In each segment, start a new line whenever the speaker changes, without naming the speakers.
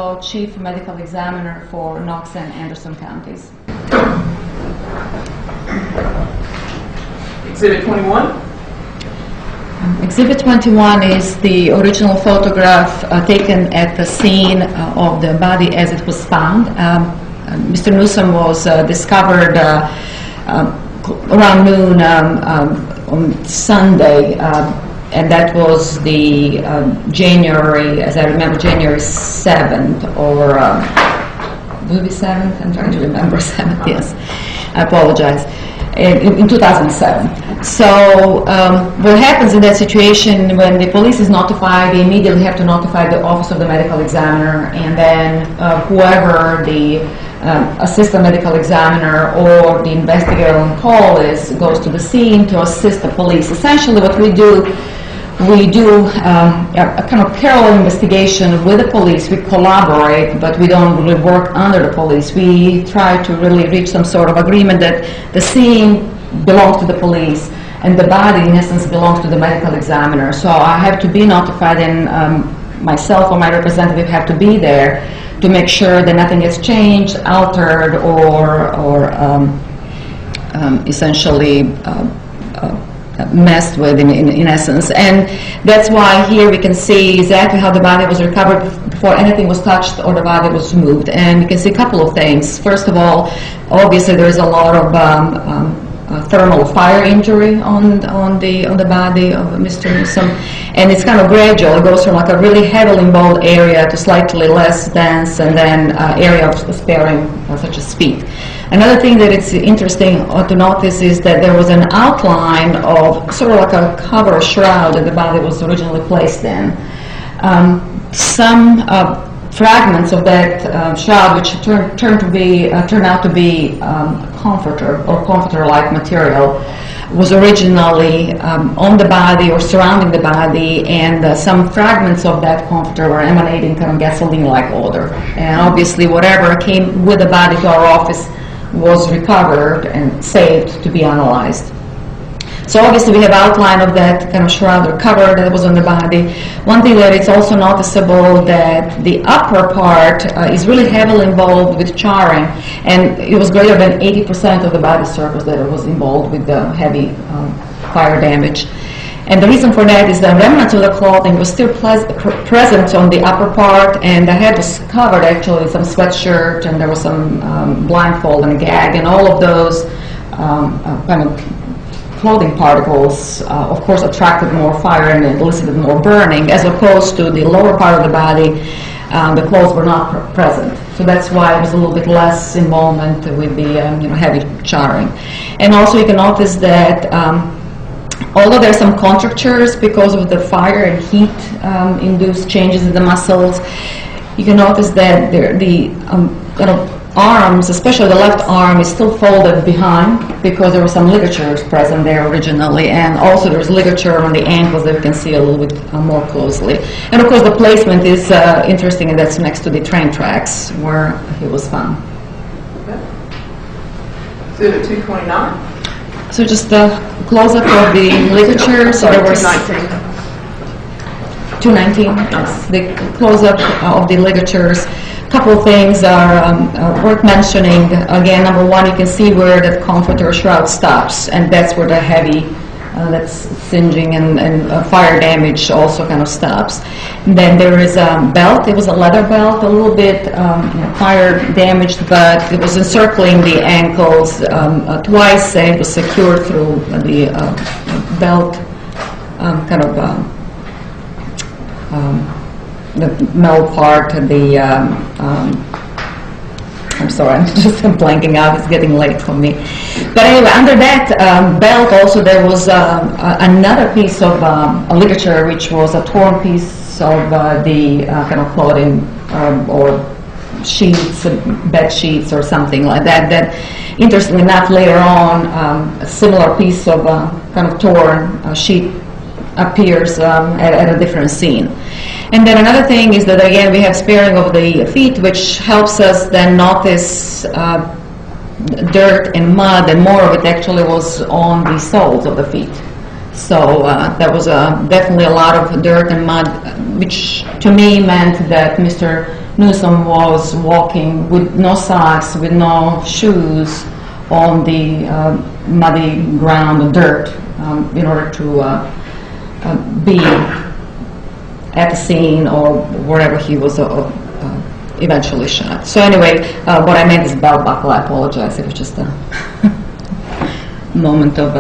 also chief medical examiner for Knox and Anderson counties.
Exhibit 21.
Exhibit 21 is the original photograph taken at the scene of the body as it was found. Mr. Newsom was discovered around noon on Sunday, and that was the January, as I remember, January 7th, or will it be 7th? I'm trying to remember 7th, yes. I apologize. In 2007. So what happens in that situation, when the police is notified, they immediately have to notify the Office of the Medical Examiner, and then whoever the assistant medical examiner or the investigator on call is goes to the scene to assist the police. Essentially what we do a kind of parallel investigation with the police. We collaborate, but we don't really work under the police. We try to really reach some sort of agreement that the scene belongs to the police and the body, in essence, belongs to the medical examiner. So I have to be notified, and myself or my representative have to be there to make sure that nothing gets changed, altered, or essentially messed with in essence. And that's why here we can see exactly how the body was recovered before anything was touched or the body was moved. And you can see a couple of things. First of all, obviously there's a lot of thermal fire injury on the body of Mr. Newsom, and it's kind of gradual. It goes from like a really heavily involved area to slightly less dense, and then area of sparing, such as feet. Another thing that it's interesting to notice is that there was an outline of sort of like a cover shroud that the body was originally placed in. Some fragments of that shroud, which turned out to be comforter or comforter-like material, was originally on the body or surrounding the body, and some fragments of that comforter were emanating kind of gasoline-like odor. And obviously, whatever came with the body to our office was recovered and saved to be analyzed. So obviously we have outline of that kind of shroud or cover that was on the body. One thing that it's also noticeable that the upper part is really heavily involved with charring, and it was greater than 80% of the body surface that was involved with the heavy fire damage. And the reason for that is the remnants of the clothing was still present on the upper part, and the head was covered actually with some sweatshirt, and there was some blindfold and a gag, and all of those kind of clothing particles, of course, attracted more fire and elicited more burning, as opposed to the lower part of the body. The clothes were not present, so that's why it was a little bit less involvement with the heavy charring. And also, you can notice that although there are some contractures because of the fire and heat induced changes in the muscles, you can notice that the kind of arms, especially the left arm, is still folded behind because there were some ligatures present there originally, and also there's ligature on the ankles that you can see a little bit more closely. And of course the placement is interesting, and that's next to the train tracks where he was found.
Okay. Exhibit 229.
So just a close-up of the ligature. So there was 219. Yes, the close-up of the ligatures. A couple of things are worth mentioning. Again, number one, you can see where that comforter shroud stops, and that's where the heavy, that's singeing and fire damage also kind of stops. And then there is a belt. It was a leather belt, a little bit fire damaged, but it was encircling the ankles twice. It was secured through the belt, kind of the metal part, the I'm sorry, I'm just blanking out, it's getting late for me. But anyway, under that belt also there was another piece of a ligature, which was a torn piece of the kind of clothing or sheets, bed sheets or something like that. That, interestingly enough, later on, a similar piece of kind of torn sheet appears at a different scene. And then another thing is that, again, we have sparing of the feet, which helps us then notice dirt and mud, and more of it actually was on the soles of the feet. So there was definitely a lot of dirt and mud, which to me meant that Mr. Newsom was walking with no socks, with no shoes, on the muddy ground, the dirt, in order to be at the scene or wherever he was eventually shot. So anyway, what I meant is belt buckle. I apologize. It was just a moment of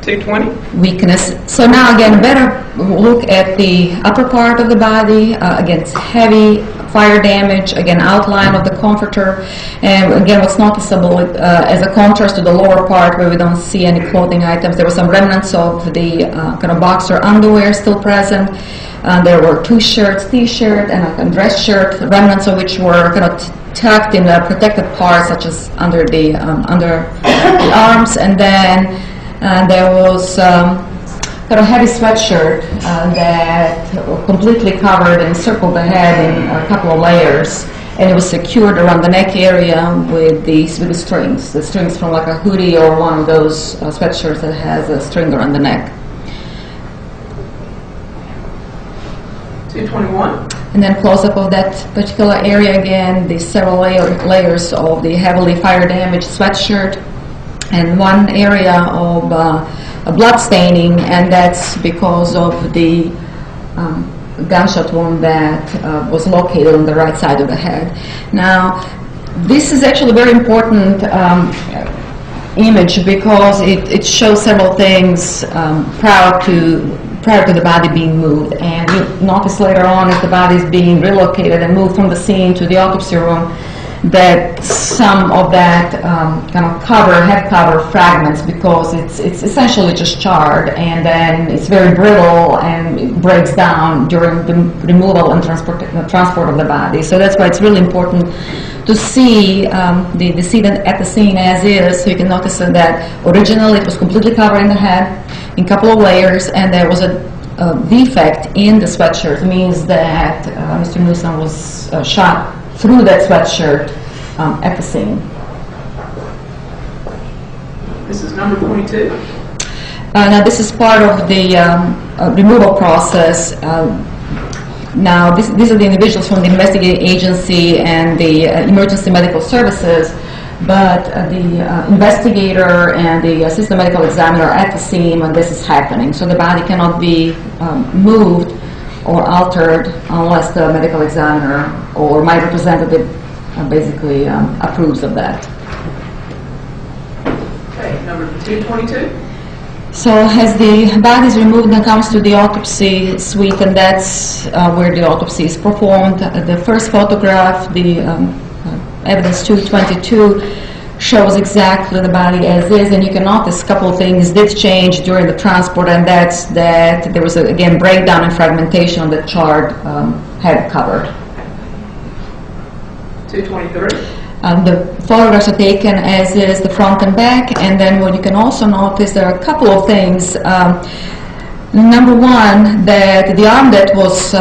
220.
weakness. So now again, better look at the upper part of the body. Again, it's heavy fire damage. Again, outline of the comforter. And again, what's noticeable as a contrast to the lower part where we don't see any clothing items, there were some remnants of the kind of boxer underwear still present. There were 2 shirts, T-shirt and a dress shirt, remnants of which were kind of tucked in protected parts, such as under the arms. And then there was kind of heavy sweatshirt that completely covered and encircled the head in a couple of layers, and it was secured around the neck area with the strings from like a hoodie or one of those sweatshirts that has a string around the neck.
221.
And then close-up of that particular area again, the several layers of the heavily fire damaged sweatshirt, and one area of blood staining, and that's because of the gunshot wound that was located on the right side of the head. Now, this is actually a very important image because it shows several things prior to the body being moved. And you'll notice later on, as the body is being relocated and moved from the scene to the autopsy room, that some of that kind of head cover fragments, because it's essentially just charred, and then it's very brittle and it breaks down during the removal and transport of the body. So that's why it's really important to see the scene at the scene as is. So you can notice that originally it was completely covered in the head in a couple of layers, and there was a defect in the sweatshirt. It means that Mr. Newsom was shot through that sweatshirt at the scene.
This is number 22.
Now this is part of the removal process. Now these are the individuals from the investigating agency and the emergency medical services, but the investigator and the assistant medical examiner are at the scene when this is happening. So the body cannot be moved or altered unless the medical examiner or my representative basically approves of that.
Okay, number 222.
So as the body is removed and comes to the autopsy suite, and that's where the autopsy is performed, the first photograph, the evidence 222, shows exactly the body as is, and you can notice a couple of things did change during the transport, and that's that there was, again, breakdown and fragmentation of the charred head cover.
223.
The photographs are taken as is, the front and back, and then what you can also notice, there are a couple of things. Number one, that the arm that was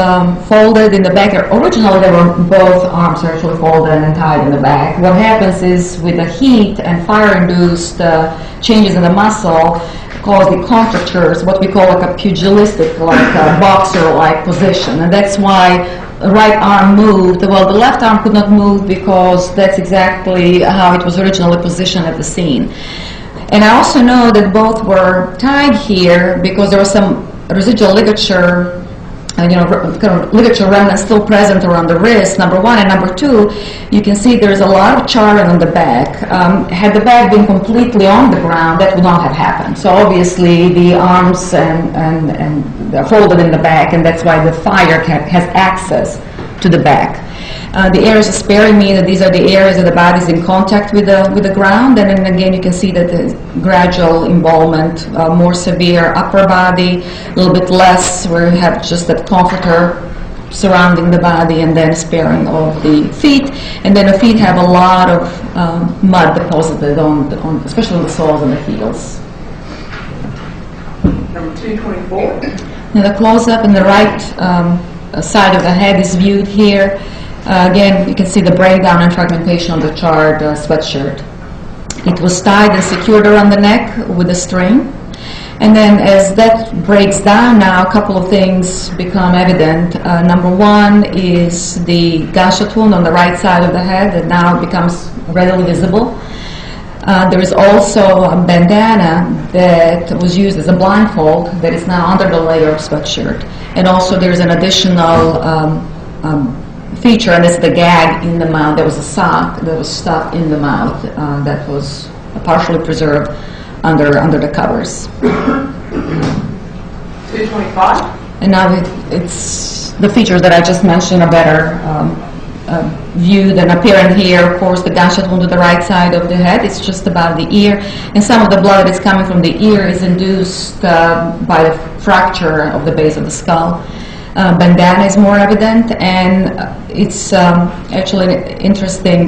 folded in the back, originally there were both arms actually folded and tied in the back. What happens is with the heat and fire-induced changes in the muscle cause the contractures, what we call like a pugilistic, like a boxer-like position, and that's why the right arm moved. Well, the left arm could not move because that's exactly how it was originally positioned at the scene. And I also know that both were tied here because there was some residual ligature, kind of ligature remnants still present around the wrist, number one. And number two, you can see there's a lot of charring on the back. Had the back been completely on the ground, that would not have happened. So obviously the arms and they're folded in the back, and that's why the fire has access to the back. The areas of sparing mean that these are the areas that the body is in contact with the ground, and then again you can see that the gradual involvement, more severe upper body, a little bit less where you have just that comforter surrounding the body, and then sparing of the feet, and then the feet have a lot of mud deposited on especially on the soles and the heels.
Number 224.
Now the close-up in the right side of the head is viewed here. Again, you can see the breakdown and fragmentation of the charred sweatshirt. It was tied and secured around the neck with a string. And then as that breaks down now, a couple of things become evident. Number one is the gunshot wound on the right side of the head that now becomes readily visible. There is also a bandana that was used as a blindfold that is now under the layer of sweatshirt. And also there's an additional feature, and it's the gag in the mouth. There was a sock that was stuffed in the mouth that was partially preserved under the covers.
225.
And now it's the features that I just mentioned are better viewed and apparent here. Of course, the gunshot wound to the right side of the head, it's just above the ear, and some of the blood that is coming from the ear is induced by the fracture of the base of the skull. Bandana is more evident, and it's actually an interesting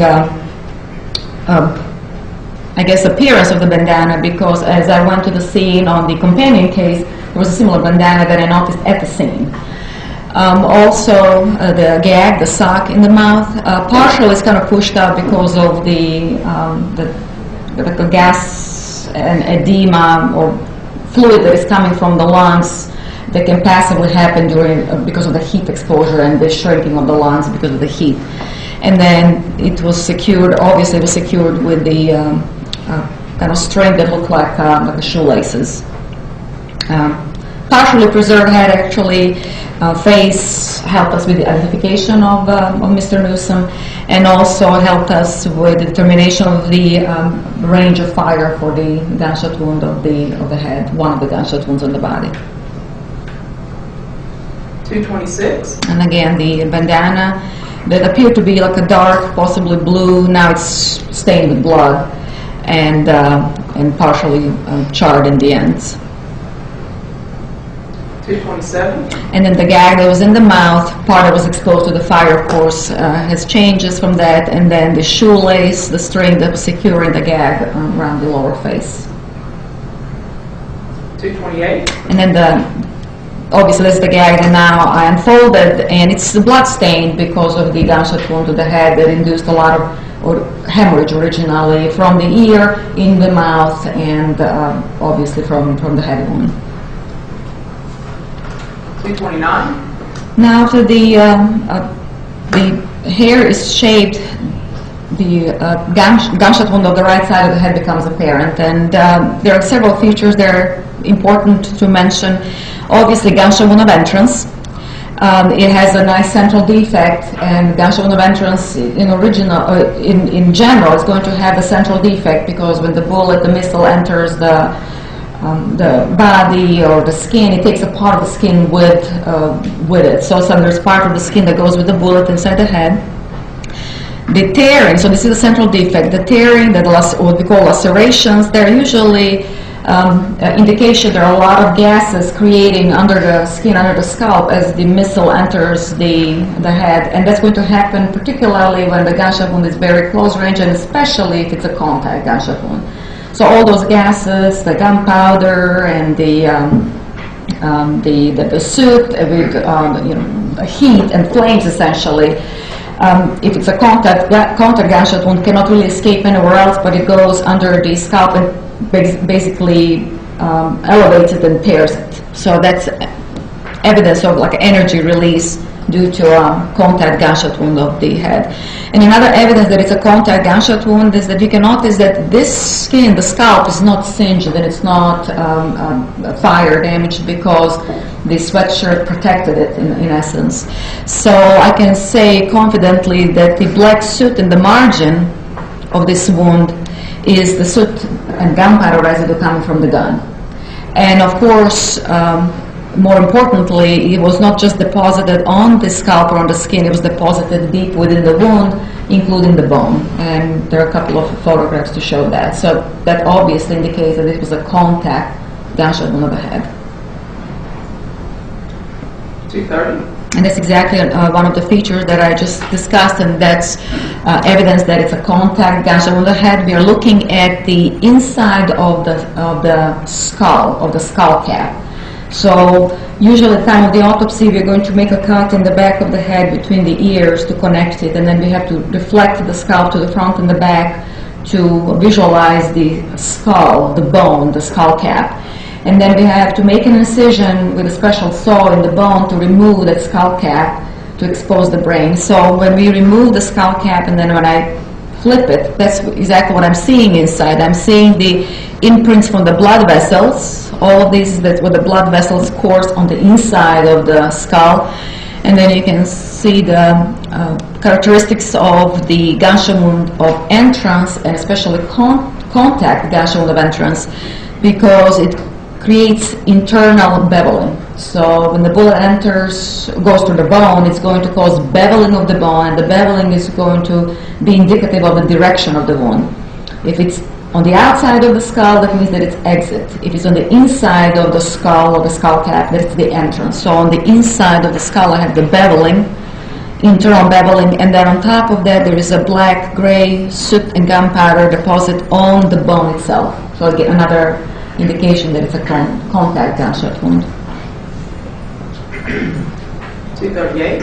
I guess appearance of the bandana, because as I went to the scene on the companion case, there was a similar bandana that I noticed at the scene. Also, the gag, the sock in the mouth, partially is kind of pushed out because of the gas and edema or fluid that is coming from the lungs that can passively happen because of the heat exposure and the shrinking of the lungs because of the heat. And then it was secured, obviously it was secured with the kind of string that looked like the shoelaces. Partially preserved head, actually, face helped us with the identification of Mr. Newsom, and also helped us with the determination of the range of fire for the gunshot wound of the head, one of the gunshot wounds on the body.
226.
And again, the bandana that appeared to be like a dark, possibly blue, now it's stained with blood and partially charred in the ends.
227.
And then the gag that was in the mouth, part that was exposed to the fire, of course, has changes from that, and then the shoelace, the string that was securing the gag around the lower face.
228.
And then obviously that's the gag that now I unfolded, and it's blood stained because of the gunshot wound to the head that induced a lot of hemorrhage originally from the ear, in the mouth, and obviously from the head wound.
229.
Now after the hair is shaved, the gunshot wound of the right side of the head becomes apparent, and there are several features that are important to mention. Obviously, gunshot wound of entrance. It has a nice central defect, and gunshot wound of entrance in general is going to have a central defect because when the missile enters the body or the skin, it takes a part of the skin with it. So there's part of the skin that goes with the bullet inside the head. The tearing, so this is a central defect. The tearing, what we call lacerations, they're usually indication there are a lot of gases creating under the skin, under the scalp, as the missile enters the head, and that's going to happen particularly when the gunshot wound is very close range, and especially if it's a contact gunshot wound. So all those gases, the gunpowder and the soot with heat and flames, essentially. If it's a contact gunshot wound, cannot really escape anywhere else, but it goes under the scalp and basically elevates it and tears it. So that's evidence of like energy release due to a contact gunshot wound of the head. And another evidence that it's a contact gunshot wound is that you can notice that this skin, the scalp, is not singed and it's not fire damaged because the sweatshirt protected it in essence. So I can say confidently that the black soot in the margin of this wound is the soot and gunpowder residue coming from the gun. And of course, more importantly, it was not just deposited on the scalp or on the skin, it was deposited deep within the wound, including the bone. And there are a couple of photographs to show that. So that obviously indicates that it was a contact gunshot wound of the head.
230.
And that's exactly one of the features that I just discussed, and that's evidence that it's a contact gunshot wound of the head. We are looking at the inside of the skull cap. So usually at the time of the autopsy, we're going to make a cut in the back of the head between the ears to connect it, and then we have to deflect the scalp to the front and the back to visualize the skull, the bone, the skull cap. And then we have to make an incision with a special saw in the bone to remove that skull cap to expose the brain. So when we remove the skull cap and then when I flip it, that's exactly what I'm seeing inside. I'm seeing the imprints from the blood vessels. All of these, that's what the blood vessels course on the inside of the skull. And then you can see the characteristics of the gunshot wound of entrance, and especially contact gunshot wound of entrance, because it creates internal beveling. So when the bullet goes through the bone, it's going to cause beveling of the bone, and the beveling is going to be indicative of the direction of the wound. If it's on the outside of the skull, that means that it's exit. If it's on the inside of the skull or the skull cap, that's the entrance. So on the inside of the skull, I have the beveling, internal beveling, and then on top of that, there is a black-gray soot and gunpowder deposit on the bone itself. So again, another indication that it's a contact gunshot wound.
238.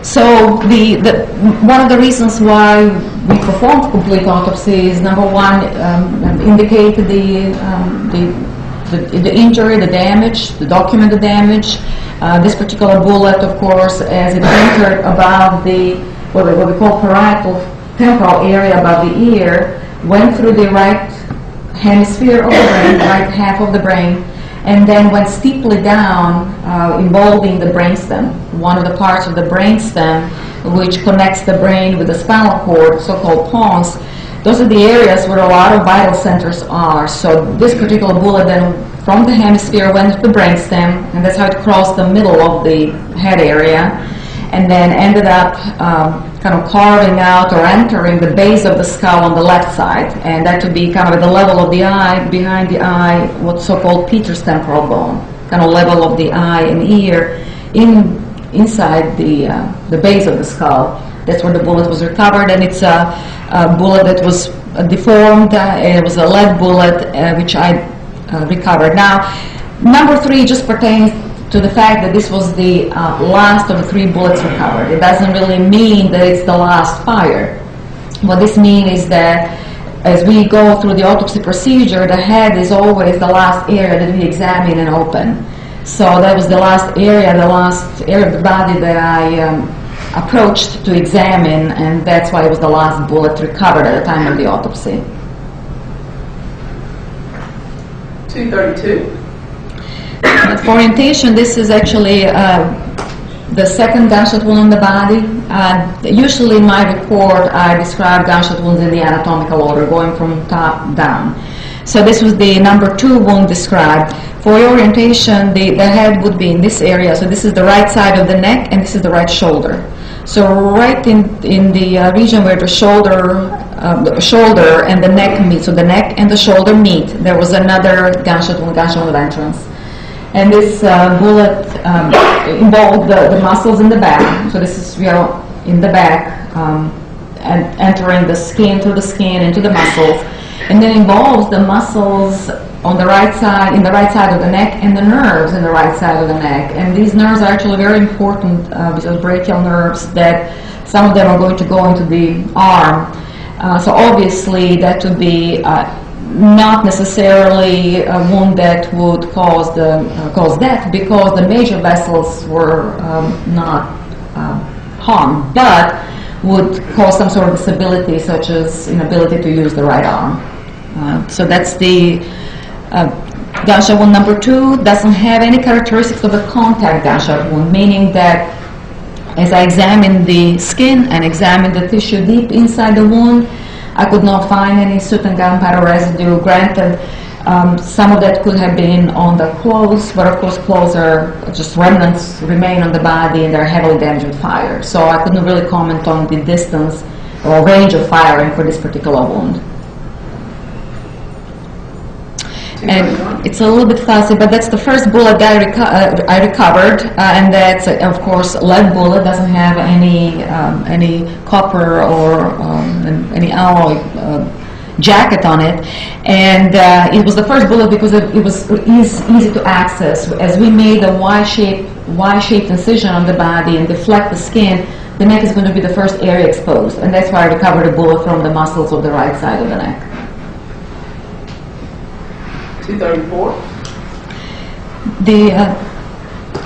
So one of the reasons why we performed complete autopsy is, number one, indicate the injury, the damage, document the damage. This particular bullet, of course, as it entered above what we call parietal temporal area above the ear, went through the right hemisphere of the brain, the right half of the brain, and then went steeply down, involving the brainstem, one of the parts of the brainstem which connects the brain with the spinal cord, so-called pons. Those are the areas where a lot of vital centers are. So this particular bullet then from the hemisphere went to the brainstem, and that's how it crossed the middle of the head area, and then ended up kind of carving out or entering the base of the skull on the left side, and that would be kind of at the level of the eye, behind the eye, what's so-called Peter's temporal bone, kind of level of the eye and ear, inside the base of the skull. That's where the bullet was recovered, and it's a bullet that was deformed. It was a lead bullet, which I recovered. Now, number 3 just pertains to the fact that this was the last of the 3 bullets recovered. It doesn't really mean that it's the last fire. What this means is that as we go through the autopsy procedure, the head is always the last area that we examine and open. So that was the last area of the body that I approached to examine, and that's why it was the last bullet recovered at the time of the autopsy.
232.
For orientation, this is actually the second gunshot wound on the body. Usually in my report, I describe gunshot wounds in the anatomical order, going from top down. So this was the number 2 wound described. For orientation, the head would be in this area. So this is the right side of the neck, and this is the right shoulder. So right in the region where the shoulder and the neck meet, so the neck and the shoulder meet, there was another gunshot wound of entrance. And this bullet involved the muscles in the back. So this is, we are in the back, and entering the skin, through the skin, into the muscles. And then involves the muscles on the right side, in the right side of the neck, and the nerves in the right side of the neck. And these nerves are actually very important, because brachial nerves, that some of them are going to go into the arm. So obviously that would be not necessarily a wound that would cause death, because the major vessels were not harmed, but would cause some sort of disability, such as inability to use the right arm. So that's the gunshot wound number 2. Doesn't have any characteristics of a contact gunshot wound, meaning that as I examined the skin and examined the tissue deep inside the wound, I could not find any soot and gunpowder residue. Granted, some of that could have been on the clothes, but of course clothes are just remnants, remain on the body, and they're heavily damaged with fire. So I couldn't really comment on the distance or range of firing for this particular wound. And it's a little bit fussy, but that's the first bullet that I recovered, and that's of course lead bullet. Doesn't have any copper or any alloy jacket on it, and it was the first bullet because it was easy to access. As we made a Y-shaped incision on the body and deflect the skin, the neck is going to be the first area exposed, and that's why I recovered a bullet from the muscles of the right side of the neck.
234.
The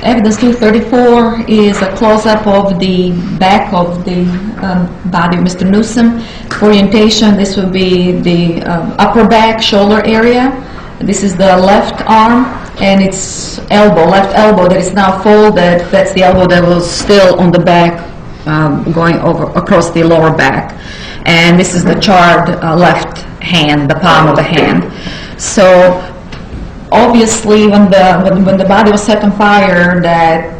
evidence 234 is a close-up of the back of the body of Mr. Newsom. For orientation, this will be the upper back, shoulder area. This is the left arm, and it's elbow, left elbow that is now folded. That's the elbow that was still on the back, going over across the lower back. And this is the charred left hand, the palm of the hand. So obviously, when the body was set on fire, that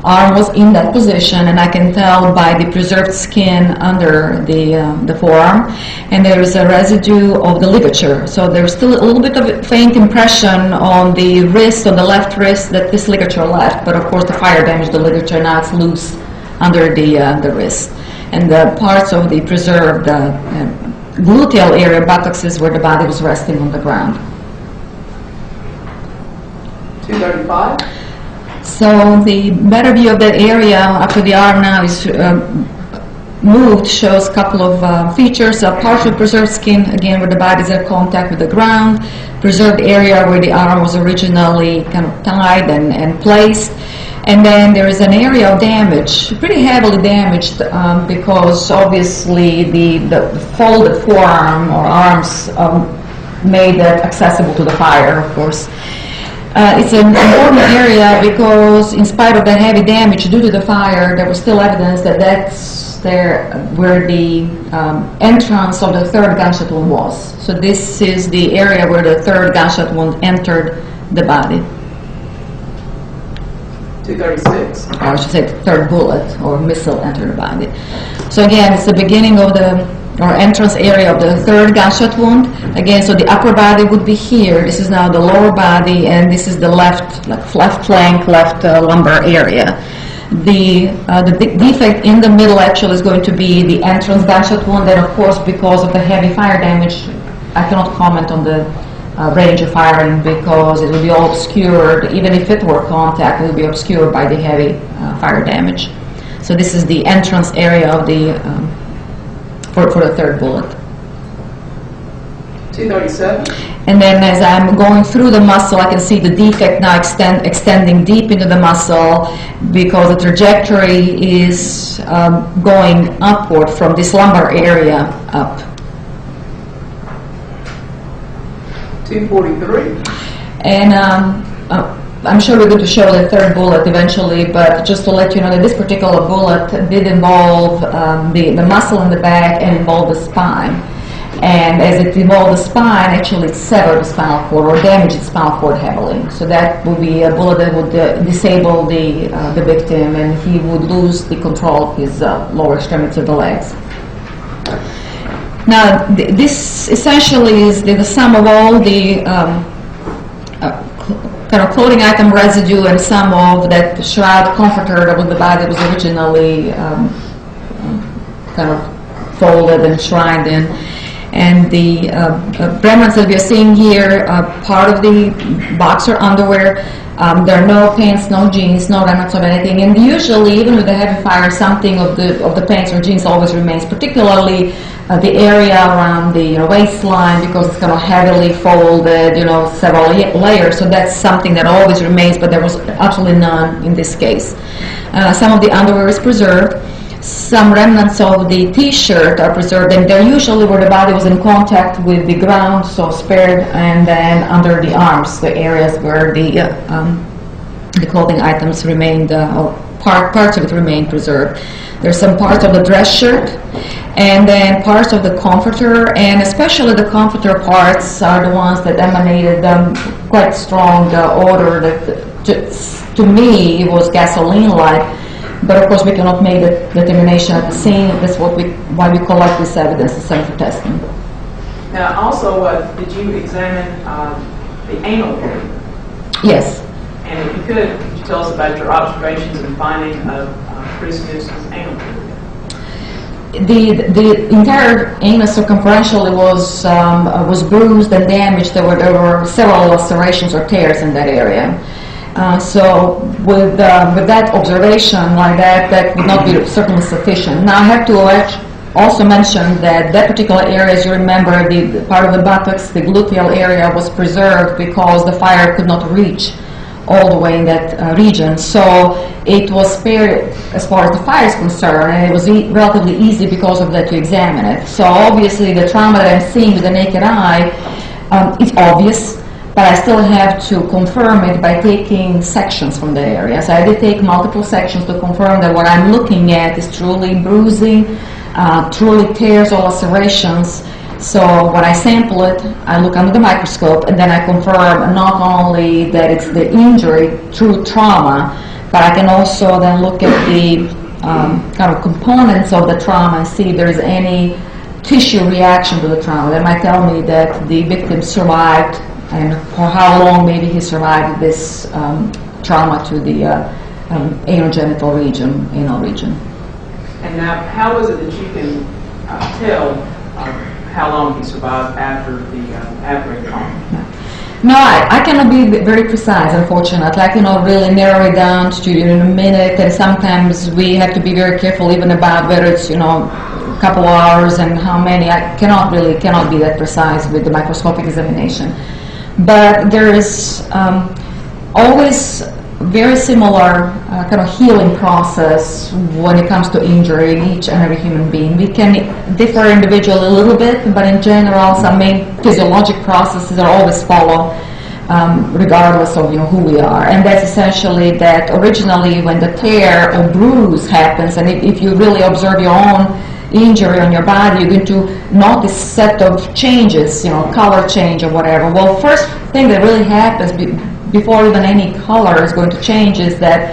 arm was in that position, and I can tell by the preserved skin under the forearm, and there is a residue of the ligature. So there's still a little bit of a faint impression on the wrist, on the left wrist, that this ligature left. But of course, the fire damaged the ligature. Now it's loose under the wrist, and the parts of the preserved gluteal area, buttocks, is where the body was resting on the ground.
235.
So the better view of that area after the arm now is moved shows a couple of features of partial preserved skin, again where the body is in contact with the ground, preserved area where the arm was originally kind of tied and placed, and then there is an area of damage, pretty heavily damaged, because obviously the folded forearm or arms made that accessible to the fire, of course. It's an important area because in spite of the heavy damage due to the fire, there was still evidence that that's where the entrance of the third gunshot wound was. So this is the area where the third gunshot wound entered the body.
236.
Or I should say the third bullet or missile entered the body. So again, it's the beginning of the entrance area of the third gunshot wound. Again, so the upper body would be here. This is now the lower body, and this is the left flank, left lumbar area. The defect in the middle actually is going to be the entrance gunshot wound, and of course, because of the heavy fire damage, I cannot comment on the range of firing because it will be all obscured. Even if it were contact, it will be obscured by the heavy fire damage. So this is the entrance area of the for the third bullet.
237.
And then as I'm going through the muscle, I can see the defect now extending deep into the muscle because the trajectory is going upward from this lumbar area up.
243.
And I'm sure we're going to show the third bullet eventually, but just to let you know that this particular bullet did involve the muscle in the back and involved the spine. And as it involved the spine, actually it severed the spinal cord or damaged the spinal cord heavily. So that would be a bullet that would disable the victim, and he would lose the control of his lower extremities of the legs. Now, this essentially is the sum of all the kind of clothing item residue and some of that shroud comforter that was the body that was originally kind of folded and shrouded in. And the remnants that we are seeing here are part of the boxer underwear. There are no pants, no jeans, no remnants of anything. And usually, even with the heavy fire, something of the pants or jeans always remains, particularly the area around the waistline, because it's kind of heavily folded, several layers. So that's something that always remains, but there was absolutely none in this case. Some of the underwear is preserved. Some remnants of the T-shirt are preserved, and they're usually where the body was in contact with the ground, so spared, and then under the arms, the areas where the clothing items remained, or parts of it remained preserved. There's some parts of the dress shirt, and then parts of the comforter, and especially the comforter parts are the ones that emanated quite strong odor that, to me, it was gasoline-like. But of course, we cannot make the determination at the scene. That's why we collect this evidence and send for testing.
Now, also, did you examine the anal cavity?
Yes.
And if you could you tell us about your observations and finding of Chris Newsom's anal cavity?
The entire anus circumferentially was bruised and damaged. There were several lacerations or tears in that area. So with that observation like that would not be certainly sufficient. Now I have to also mention that particular area, as you remember, the part of the buttocks, the gluteal area was preserved because the fire could not reach all the way in that region. So it was spared as far as the fire is concerned, and it was relatively easy because of that to examine it. So obviously the trauma that I'm seeing with the naked eye is obvious, but I still have to confirm it by taking sections from the area. So I did take multiple sections to confirm that what I'm looking at is truly bruising, truly tears or lacerations. So when I sample it, I look under the microscope, and then I confirm not only that it's the injury, true trauma, but I can also then look at the kind of components of the trauma and see if there is any tissue reaction to the trauma. That might tell me that the victim survived, and for how long maybe he survived this trauma to the anogenital region, anal region.
And now, how is it that you can tell how long he survived after the trauma?
No, I cannot be very precise, unfortunately. I cannot really narrow it down to in a minute, and sometimes we have to be very careful even about whether it's, a couple hours and how many. I cannot be that precise with the microscopic examination. But there is always very similar kind of healing process when it comes to injury in each and every human being. We can differ individually a little bit, but in general, some main physiologic processes are always followed, regardless of who we are. And that's essentially that originally when the tear or bruise happens, and if you really observe your own injury on your body, you're going to notice a set of changes, color change or whatever. Well, first thing that really happens before even any color is going to change is that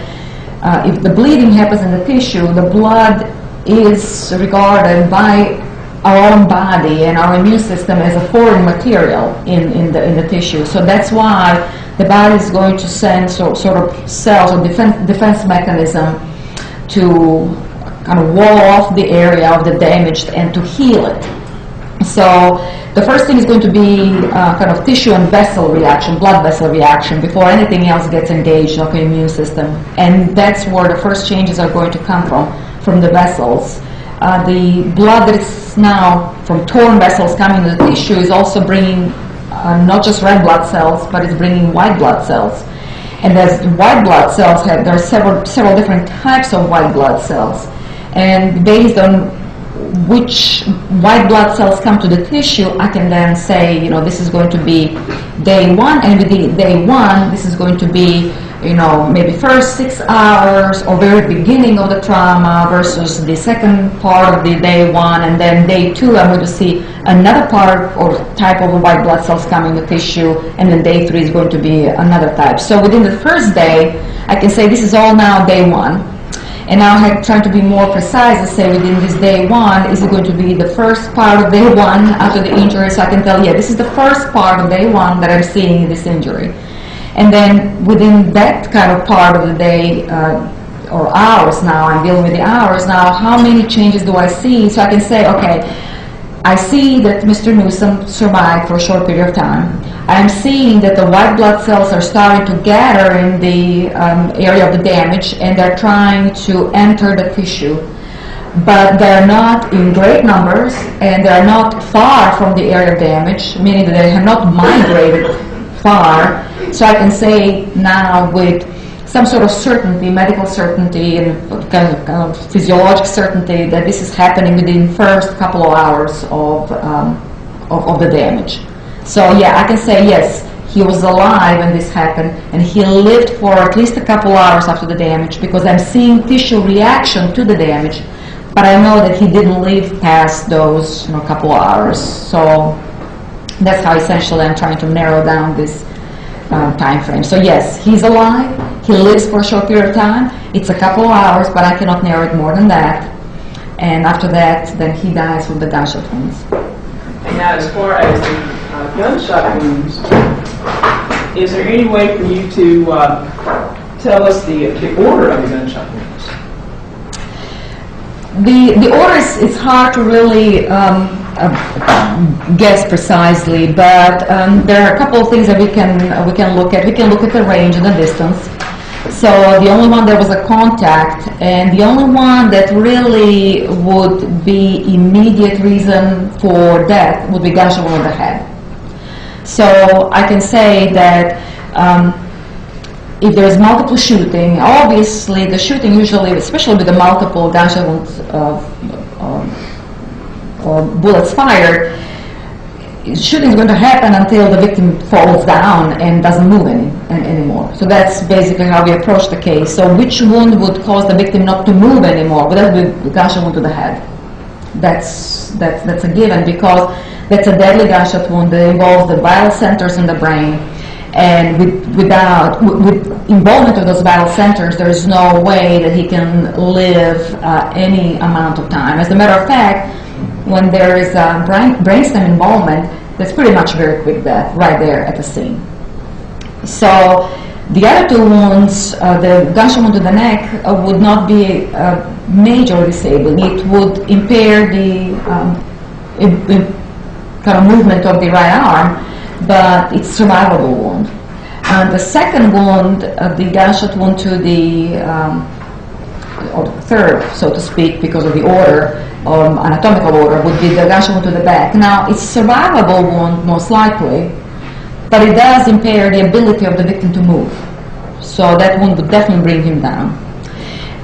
if the bleeding happens in the tissue, the blood is regarded by our own body and our immune system as a foreign material in the tissue. So that's why the body is going to send sort of cells or defense mechanism to kind of wall off the area of the damaged and to heal it. So the first thing is going to be kind of tissue and vessel reaction, blood vessel reaction, before anything else gets engaged, like the immune system. And that's where the first changes are going to come from the vessels. The blood that is now from torn vessels coming to the tissue is also bringing not just red blood cells, but it's bringing white blood cells. And as white blood cells there are several different types of white blood cells. And based on which white blood cells come to the tissue, I can then say, this is going to be day one, and within day one, this is going to be, maybe first 6 hours or very beginning of the trauma versus the second part of the day one, and then day two, I'm going to see another part or type of white blood cells coming to the tissue, and then day three is going to be another type. So within the first day, I can say this is all now day one. And now I'm trying to be more precise and say within this day one, is it going to be the first part of day one after the injury? So I can tell, this is the first part of day one that I'm seeing this injury. And then within that kind of part of the day, or hours now, I'm dealing with the hours now, how many changes do I see? So I can say, okay, I see that Mr. Newsom survived for a short period of time. I'm seeing that the white blood cells are starting to gather in the area of the damage, and they're trying to enter the tissue. But they're not in great numbers, and they're not far from the area of damage, meaning that they have not migrated far. So I can say now with some sort of certainty, medical certainty, and kind of physiologic certainty that this is happening within the first couple of hours of the damage. So I can say yes, he was alive when this happened, and he lived for at least a couple hours after the damage, because I'm seeing tissue reaction to the damage, but I know that he didn't live past those couple of hours. So that's how essentially I'm trying to narrow down this time frame. So yes, he's alive, he lives for a short period of time, it's a couple of hours, but I cannot narrow it more than that. And after that, then he dies from the gunshot wounds.
And now as far as the gunshot wounds, is there any way for you to tell us the order of the gunshot wounds?
The order is hard to really guess precisely, but there are a couple of things that we can look at. We can look at the range and the distance. So the only one that was a contact, and the only one that really would be immediate reason for death would be gunshot wound on the head. So I can say that if there's multiple shooting, obviously the shooting usually, especially with the multiple gunshot wounds or bullets fired, shooting is going to happen until the victim falls down and doesn't move anymore. So that's basically how we approach the case. So which wound would cause the victim not to move anymore? Well, that would be a gunshot wound to the head. That's a given, because that's a deadly gunshot wound that involves the vital centers in the brain. And with involvement of those vital centers, there is no way that he can live any amount of time. As a matter of fact, when there is brainstem involvement, that's pretty much very quick death right there at the scene. So the other two wounds, the gunshot wound to the neck, would not be major disabling. It would impair the kind of movement of the right arm, but it's a survivable wound. And the second wound, the gunshot wound to the or third, so to speak, because of the order, anatomical order, would be the gunshot wound to the back. Now, it's a survivable wound, most likely, but it does impair the ability of the victim to move. So that wound would definitely bring him down.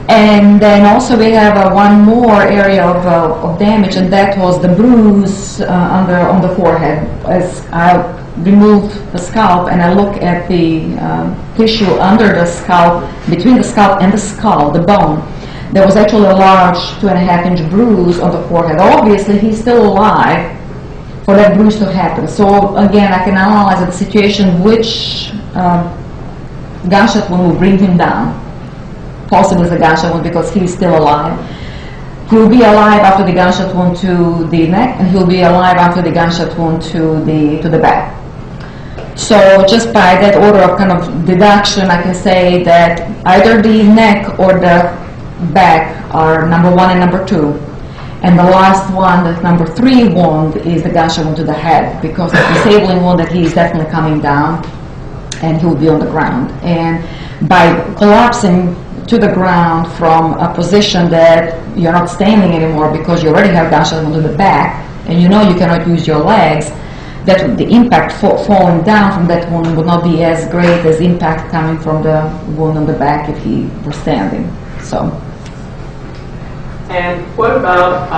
And then also we have one more area of damage, and that was the bruise on the forehead. As I remove the scalp and I look at the tissue under the scalp, between the scalp and the skull, the bone, there was actually a large 2.5-inch bruise on the forehead. Obviously, he's still alive for that bruise to happen. So again, I can analyze the situation, which gunshot wound will bring him down. Possibly the gunshot wound, because he's still alive. He'll be alive after the gunshot wound to the neck, and he'll be alive after the gunshot wound to the back. So just by that order of kind of deduction, I can say that either the neck or the back are number 1 and number 2. And the last one, the number 3 wound, is the gunshot wound to the head, because the disabling wound that he is definitely coming down and he will be on the ground. And by collapsing to the ground from a position that you're not standing anymore because you already have gunshot wound to the back and you know you cannot use your legs, that the impact falling down from that wound would not be as great as impact coming from the wound on the back if he were standing. So.
And what about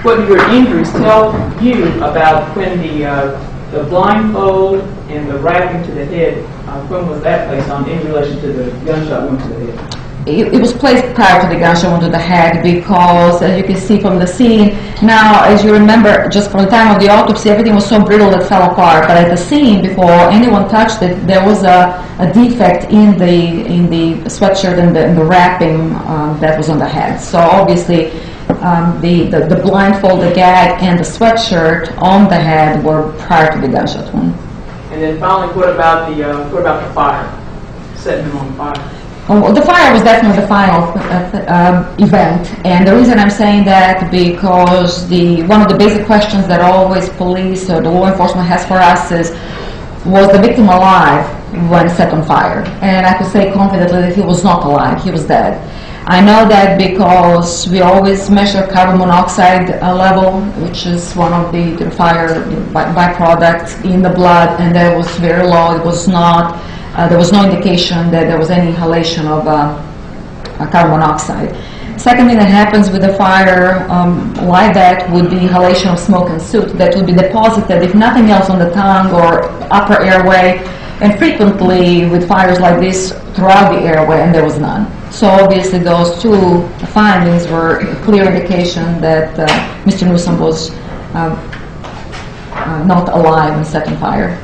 what do your injuries tell you about when the blindfold and the wrapping to the head, when was that placed on in relation to the gunshot wound to the head?
It was placed prior to the gunshot wound to the head, because as you can see from the scene, now as you remember, just from the time of the autopsy, everything was so brittle that it fell apart. But at the scene, before anyone touched it, there was a defect in the sweatshirt and the wrapping that was on the head. So obviously, the blindfold, the gag, and the sweatshirt on the head were prior to the gunshot wound.
And then finally, what about the fire? Setting him on fire.
The fire was definitely the final event, and the reason I'm saying that because one of the basic questions that always police or the law enforcement has for us is, was the victim alive when set on fire? And I could say confidently that he was not alive, he was dead. I know that because we always measure carbon monoxide level, which is one of the fire byproducts in the blood, and that was very low. It was not. There was no indication that there was any inhalation of carbon monoxide. Second thing that happens with a fire like that would be inhalation of smoke and soot that would be deposited, if nothing else, on the tongue or upper airway, and frequently with fires like this throughout the airway, and there was none. So obviously those two findings were a clear indication that Mr. Newsom was not alive when set on fire.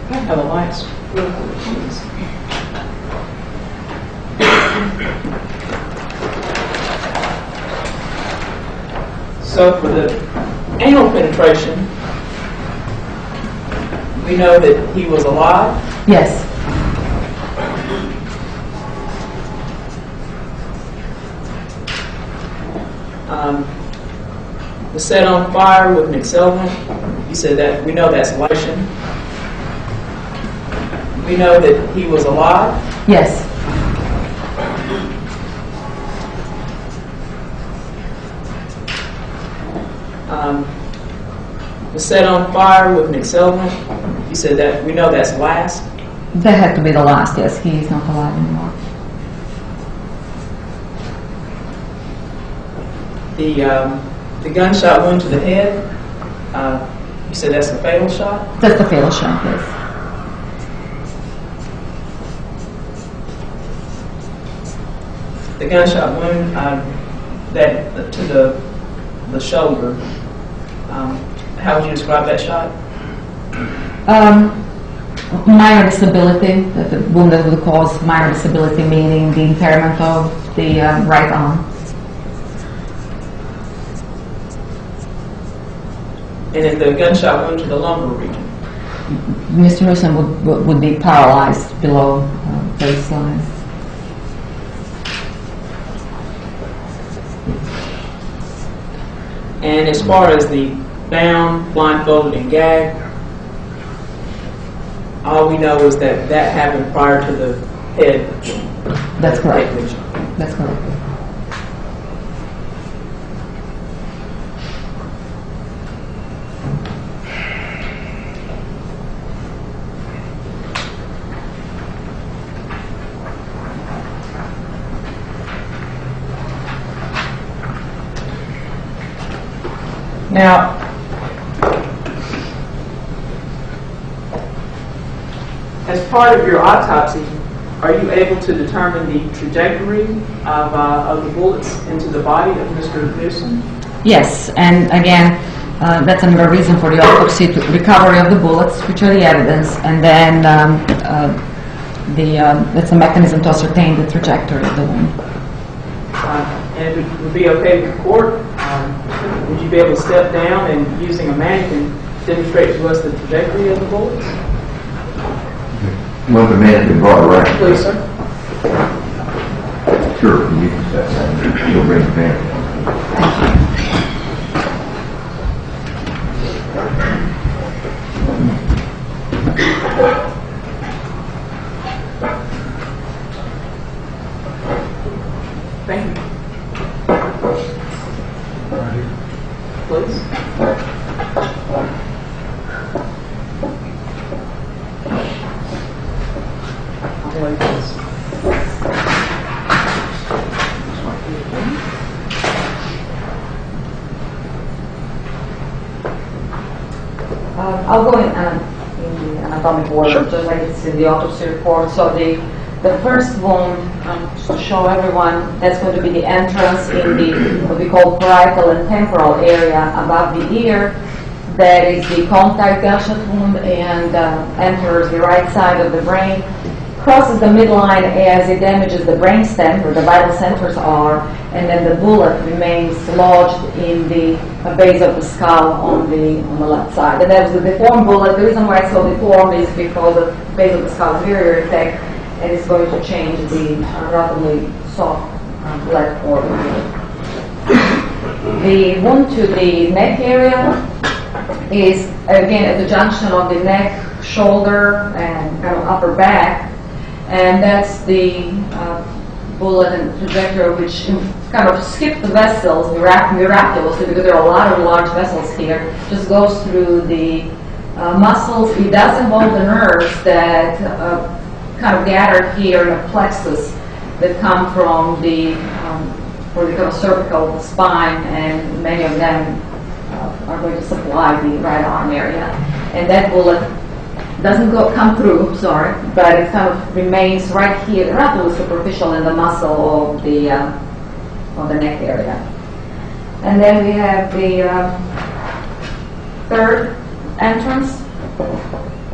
I have a lights. So for the anal penetration, we know that he was alive.
Yes.
Was set on fire with an accelerant. You said that we know that's elation. We know that he was alive.
Yes.
Was set on fire with an accelerant. You said that, we know that's last?
That had to be the last, yes. He is not alive anymore.
The gunshot wound to the head, you said that's a fatal shot?
That's the fatal shot, yes.
The gunshot wound that to the shoulder, how would you describe that shot?
Minor disability, the wound that would cause minor disability, meaning the impairment of the right arm.
And then the gunshot wound to the lumbar region?
Mr. Newsom would be paralyzed below baseline.
And as far as the bound, blindfolded, and gagged, all we know is that that happened prior to the head.
That's correct.
Head lesion.
That's correct.
Now, as part of your autopsy, are you able to determine the trajectory of the bullets into the body of Mr. Newsom?
Yes, and again, that's another reason for the autopsy, recovery of the bullets, which are the evidence, and then that's a mechanism to ascertain the trajectory of the wound.
And if it would be okay with the court, would you be able to step down and, using a mannequin, demonstrate to us the trajectory of the bullets?
Want the mannequin brought around?
Please, sir.
Sure, you can step down. You'll bring the mannequin.
Thank you. Please. I'll wait this.
I'll go in the anatomic order,
Sure.
just like it's in the autopsy report. So the first wound, just to show everyone, that's going to be the entrance in the what we call parietal and temporal area above the ear. That is the contact gunshot wound and enters the right side of the brain, crosses the midline as it damages the brainstem where the vital centers are, and then the bullet remains lodged in the base of the skull on the left side. And that was the deformed bullet. The reason why it's so deformed is because the base of the skull is very, very thick, and it's going to change the relatively soft left organ. The wound to the neck area is, again, at the junction of the neck, shoulder, and kind of upper back, and that's the bullet and trajectory which kind of skip the vessels miraculously, because there are a lot of large vessels here, just goes through the muscles. It does involve the nerves that kind of gathered here in a plexus that come from the what we call cervical spine, and many of them are going to supply the right arm area. And that bullet doesn't come through, but it kind of remains right here, relatively superficial in the muscle of the neck area. And then we have the third entrance.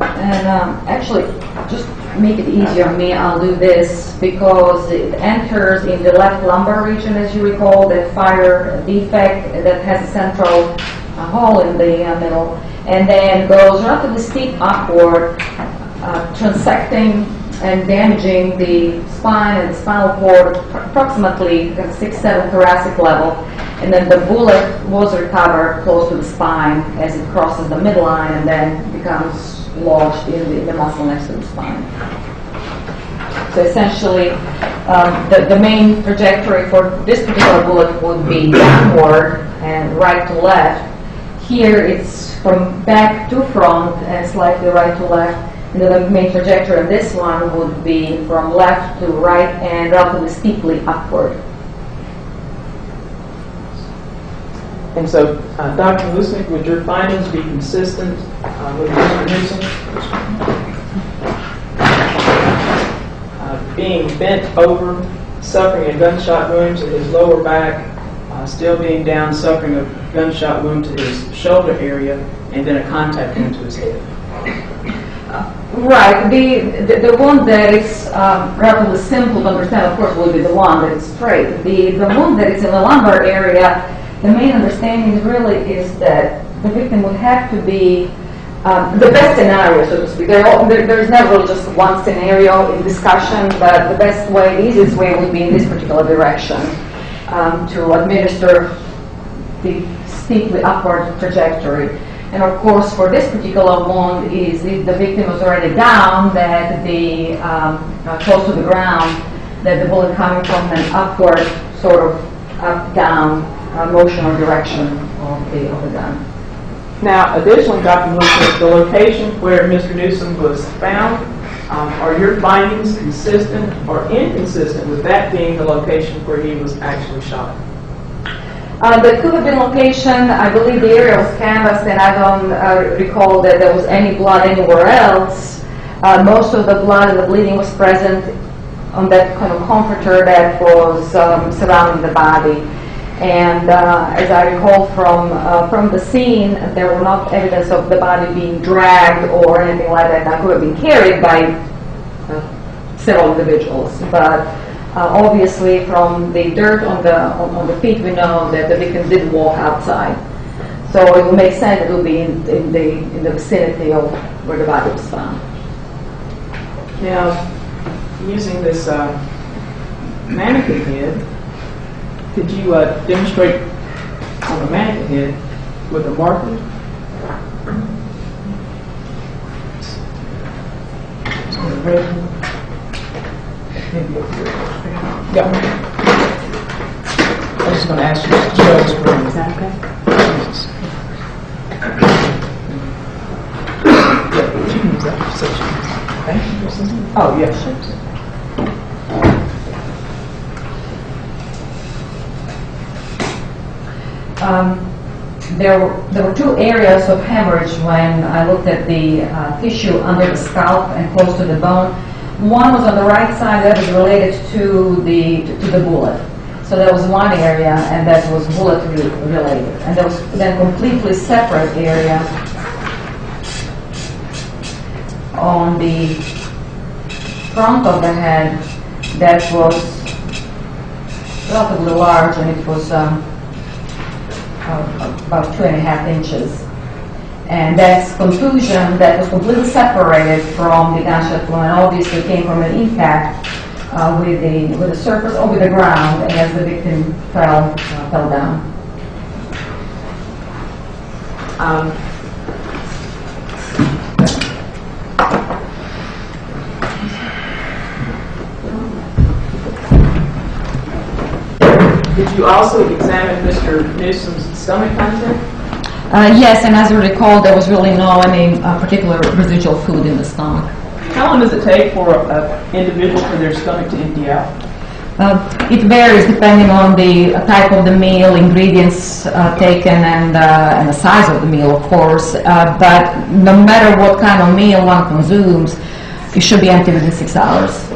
And actually, just make it easier on me, I'll do this, because it enters in the left lumbar region, as you recall, that fire defect that has a central hole in the middle, and then goes relatively steep upward, transecting and damaging the spine and the spinal cord approximately 6-7 thoracic level, and then the bullet was recovered close to the spine as it crosses the midline and then becomes lodged in the muscle next to the spine. So essentially, the main trajectory for this particular bullet would be downward and right to left. here it's from back to front and slightly right to left. And the main trajectory of this one would be from left to right and relatively steeply upward.
And so, Dr. Lusnik, would your findings be consistent with Mr. Newsom? Being bent over, suffering a gunshot wound to his lower back, still being down, suffering a gunshot wound to his shoulder area, and then a contact wound to his head.
Right. The one that is relatively simple to understand, of course, will be the one that is straight. The one that is in the lumbar area, the main understanding really is that the victim would have to be the best scenario, so to speak. There's never just one scenario in discussion, but the best way, the easiest way would be in this particular direction to administer the steeply upward trajectory. And of course, for this particular wound, is if the victim was already down, that the close to the ground, that the bullet coming from an upward sort of up-down motion or direction of the gun.
Now, additionally, Dr. Lusnik, the location where Mr. Newsom was found, are your findings consistent or inconsistent with that being the location where he was actually shot?
The could have been location, I believe the area was canvassed, and I don't recall that there was any blood anywhere else. Most of the blood and the bleeding was present on that kind of comforter that was surrounding the body. And as I recall from the scene, there were not evidence of the body being dragged or anything like that. That could have been carried by several individuals, but obviously from the dirt on the feet, we know that the victim did walk outside. So it would make sense that it would be in the vicinity of where the body was found.
Now, using this mannequin head, could you demonstrate on the mannequin head with a marker? Yeah. I was just going to ask you to show us where. Is that okay? Yeah, you can use that for such. Thank you. Oh, yes.
There were two areas of hemorrhage when I looked at the tissue under the scalp and close to the bone. One was on the right side that was related to the bullet. So there was one area, and that was bullet related. And there was then a completely separate area on the front of the head that was relatively large, and it was about 2.5 inches. And that's contusion that was completely separated from the gunshot wound, and obviously came from an impact with the surface or with the ground, and as the victim fell down.
Did you also examine Mr. Newsom's stomach content?
Yes, and as you recall, there was really no any particular residual food in the stomach.
How long does it take for an individual for their stomach to empty out?
It varies depending on the type of the meal, ingredients taken, and the size of the meal, of course. But no matter what kind of meal one consumes, it should be empty within 6 hours.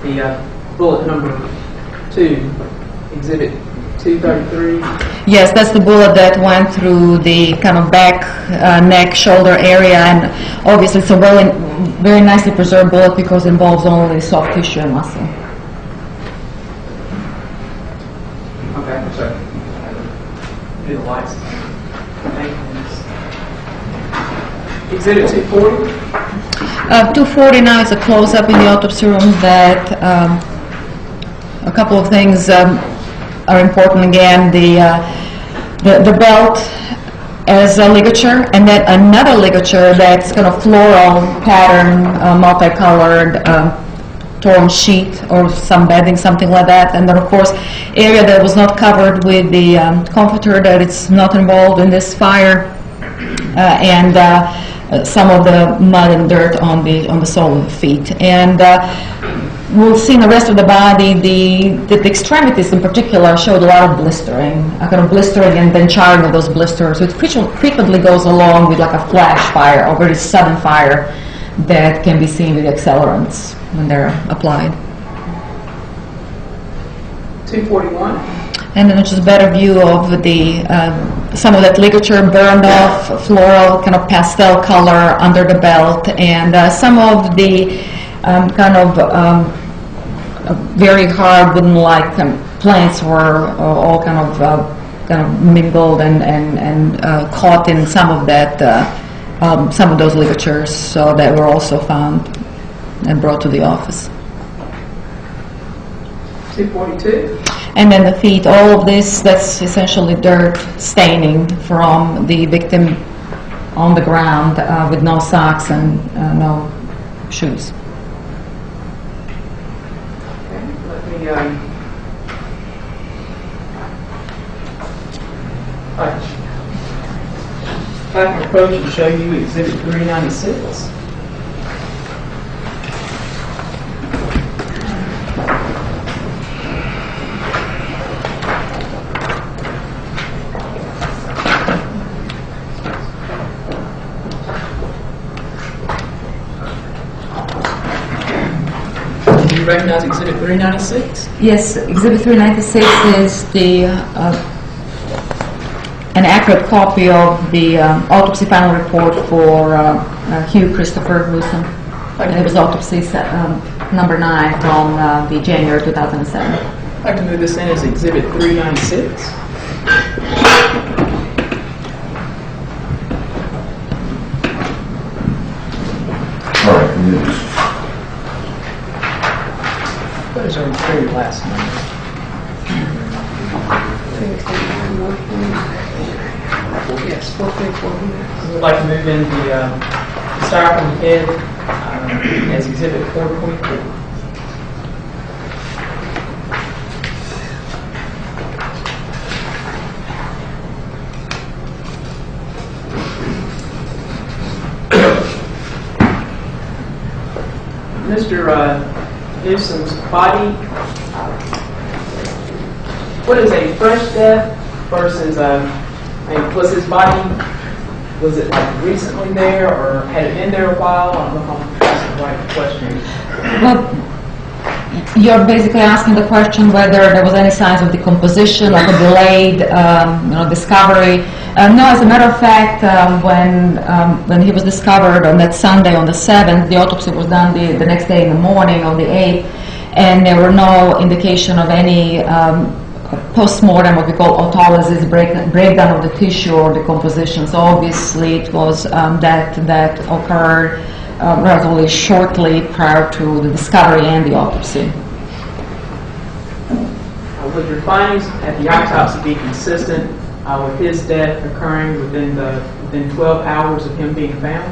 The bullet number 2, exhibit 233.
Yes, that's the bullet that went through the kind of back, neck, shoulder area, and obviously it's a very nicely preserved bullet because it involves only soft tissue and muscle.
Okay, sorry. Do the lights. Thank you. Exhibit 240.
240 now is a close-up in the autopsy room that a couple of things are important again. The belt as a ligature, and then another ligature that's kind of floral pattern, multicolored, torn sheet or some bedding, something like that. And then, of course, area that was not covered with the comforter, that it's not involved in this fire, and some of the mud and dirt on the sole of the feet. And we'll see in the rest of the body, the extremities in particular showed a lot of blistering, a kind of blistering and then charring of those blisters, which frequently goes along with like a flash fire or very sudden fire that can be seen with accelerants when they're applied.
241.
And then just a better view of the some of that ligature burned off, floral kind of pastel color under the belt, and some of the kind of very hard wooden-like plants were all kind of mingled and caught in some of that some of those ligatures, so that were also found and brought to the office.
242.
And then the feet, all of this, that's essentially dirt staining from the victim on the ground with no socks and no shoes.
Okay, let me if I can approach and show you Exhibit 396. Do you recognize Exhibit 396?
Yes, Exhibit 396 is the an accurate copy of the autopsy final report for Hugh Christopher Newsom. It was autopsy number 9 from the January 2007.
I'd like to move this in as Exhibit 396.
All right, news.
What is our very last number? Yes, 434. We'd like to move in the styrofoam head as Exhibit 424. Mr. Newsom's body, what is a fresh death versus was his body, was it like recently there or had it been there a while? I don't know if I'm asking the right question.
Well, you're basically asking the question whether there was any signs of decomposition, like a delayed discovery. No, as a matter of fact, when he was discovered on that Sunday, on the 7th, the autopsy was done the next day in the morning, on the 8th, and there were no indication of any post-mortem, what we call autolysis, breakdown of the tissue or decomposition. So obviously it was that occurred relatively shortly prior to the discovery and the autopsy.
Would your findings at the autopsy be consistent with his death occurring within 12 hours of him being found?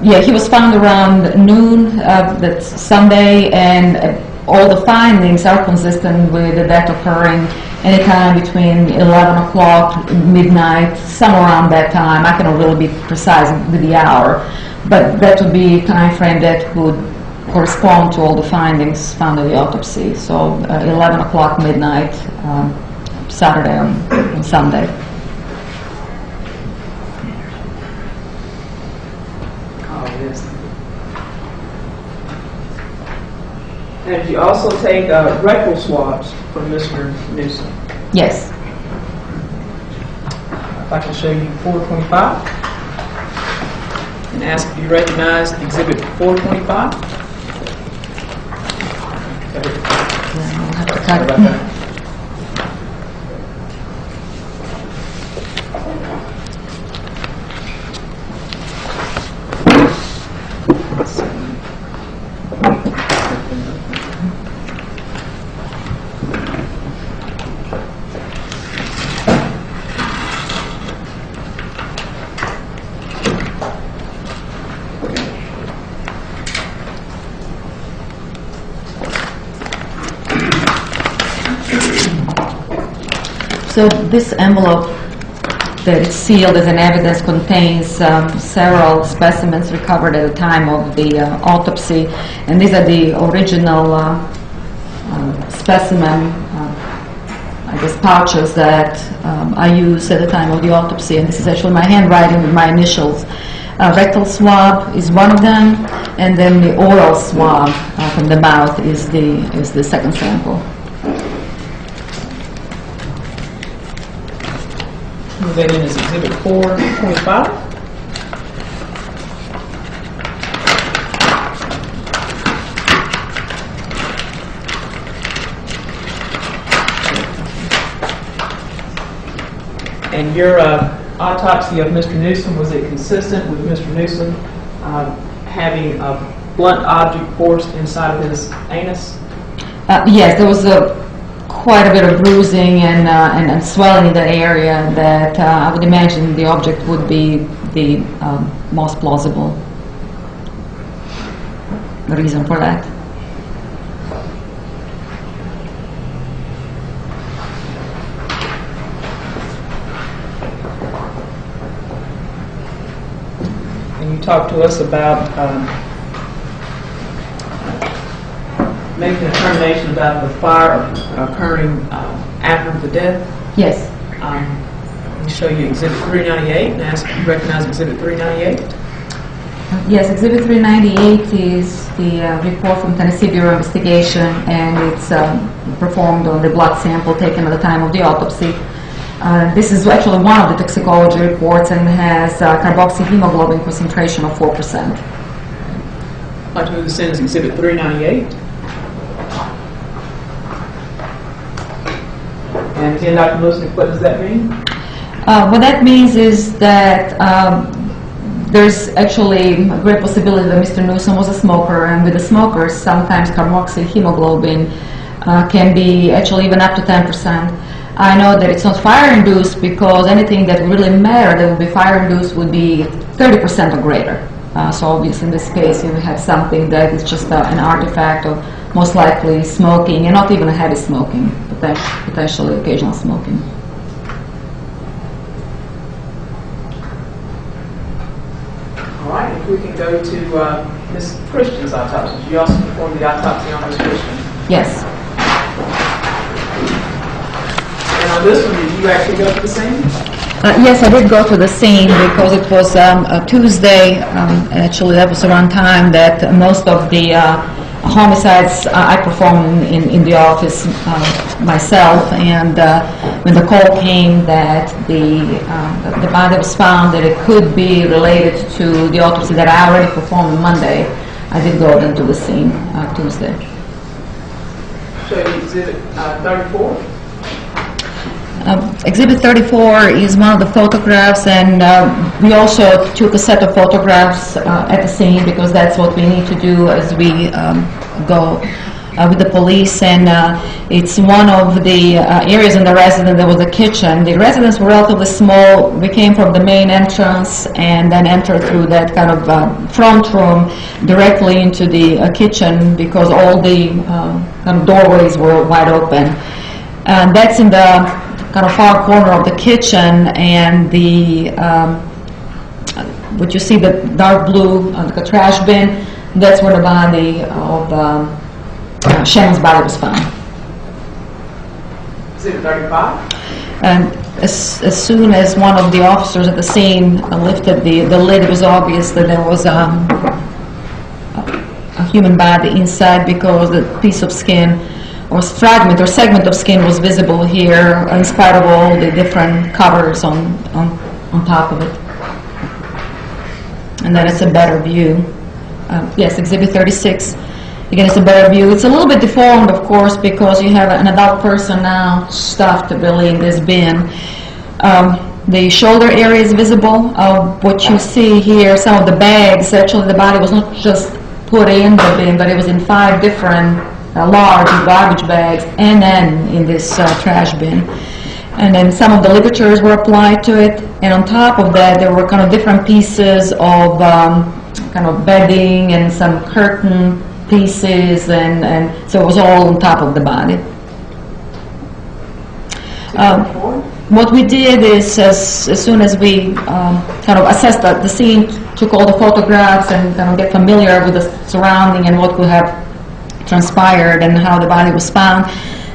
Yeah, he was found around noon that Sunday, and all the findings are consistent with the death occurring anytime between 11 o'clock, midnight, somewhere around that time. I cannot really be precise with the hour, but that would be a time frame that would correspond to all the findings found in the autopsy. So 11 o'clock, midnight, Saturday and Sunday.
Oh, yes. And did you also take rectal swabs from Mr. Newsom?
Yes.
If I can show you 425 and ask if you recognize Exhibit 425.
We'll have to
Sorry
cut
about
it.
that.
So this envelope that is sealed as an evidence contains several specimens recovered at the time of the autopsy, and these are the original specimen, I guess, pouches that I used at the time of the autopsy, and this is actually my handwriting with my initials. Rectal swab is one of them, and then the oral swab from the mouth is the second sample.
Was that in as Exhibit 425? And your autopsy of Mr. Newsom, was it consistent with Mr. Newsom having a blunt object forced inside of his anus?
Yes, there was quite a bit of bruising and swelling in that area that I would imagine the object would be the most plausible reason for that.
And you talked to us about making a determination about the fire occurring after the death.
Yes.
Let me show you Exhibit 398 and ask if you recognize Exhibit 398.
Yes, Exhibit 398 is the report from Tennessee Bureau of Investigation, and it's performed on the blood sample taken at the time of the autopsy. This is actually one of the toxicology reports and has carboxyhemoglobin concentration of 4%.
I'd like to move this in as Exhibit 398. And again, Dr. Lusnik, what does that mean?
What that means is that there's actually a great possibility that Mr. Newsom was a smoker, and with the smokers, sometimes carboxyhemoglobin can be actually even up to 10%. I know that it's not fire-induced because anything that really mattered that would be fire-induced would be 30% or greater. So obviously in this case you have something that is just an artifact of most likely smoking, and not even a heavy smoking, potentially occasional smoking.
All right, if we can go to Ms. Christian's autopsy. You also performed the autopsy on Ms. Christian.
Yes.
And on this one, did you actually go to the scene?
Yes, I did go to the scene because it was a Tuesday. Actually, that was around time that most of the homicides I performed in the office myself. And when the call came that the body was found, that it could be related to the autopsy that I already performed on Monday, I did go then to the scene Tuesday.
Show you Exhibit 34.
Exhibit 34 is one of the photographs, and we also took a set of photographs at the scene because that's what we need to do as we go with the police. And it's one of the areas in the residence. There was a kitchen. The residence were relatively small. We came from the main entrance and then entered through that kind of front room directly into the kitchen because all the kind of doorways were wide open. And that's in the kind of far corner of the kitchen, and the what you see, the dark blue, like a trash bin, that's where the body of Shannon's body was found.
Exhibit 35.
And as soon as one of the officers at the scene lifted the lid, it was obvious that there was a human body inside because the piece of skin or fragment or segment of skin was visible here in spite of all the different covers on top of it. And then it's a better view. Yes, Exhibit 36. Again, it's a better view. It's a little bit deformed, of course, because you have an adult person now stuffed really in this bin. The shoulder area is visible. What you see here, some of the bags, actually the body was not just put in the bin, but it was in 5 different large garbage bags, and then in this trash bin. And then some of the ligatures were applied to it, and on top of that there were kind of different pieces of kind of bedding and some curtain pieces, and so it was all on top of the body.
244.
What we did is, as soon as we kind of assessed the scene, took all the photographs and kind of get familiar with the surrounding and what could have transpired and how the body was found,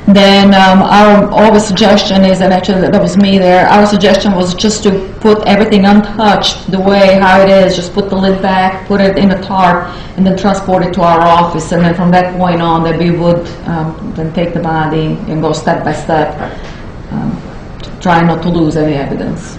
then our always suggestion is, and actually that was me there, our suggestion was just to put everything untouched the way how it is, just put the lid back, put it in a tarp, and then transport it to our office. And then from that point on, that we would then take the body and go step by step, try not to lose any evidence.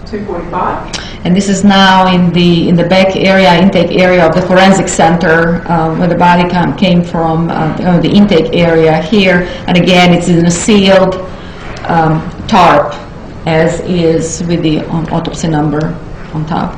245.
And this is now in the back area, intake area of the forensic center, where the body came from, the intake area here. And again, it's in a sealed tarp, as is with the autopsy number on top.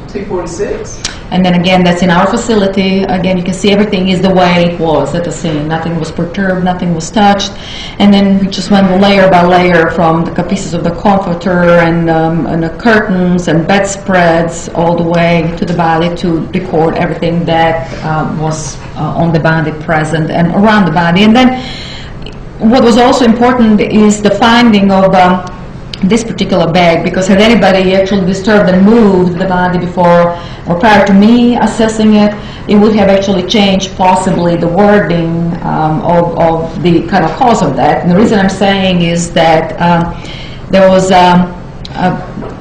246.
And then again, that's in our facility. Again, you can see everything is the way it was at the scene. Nothing was perturbed, nothing was touched. And then we just went layer by layer from the pieces of the comforter and the curtains and bedspreads all the way to the body to record everything that was on the body, present and around the body. And then what was also important is the finding of this particular bag, because had anybody actually disturbed and moved the body before or prior to me assessing it, it would have actually changed possibly the wording of the kind of cause of that. And the reason I'm saying is that there was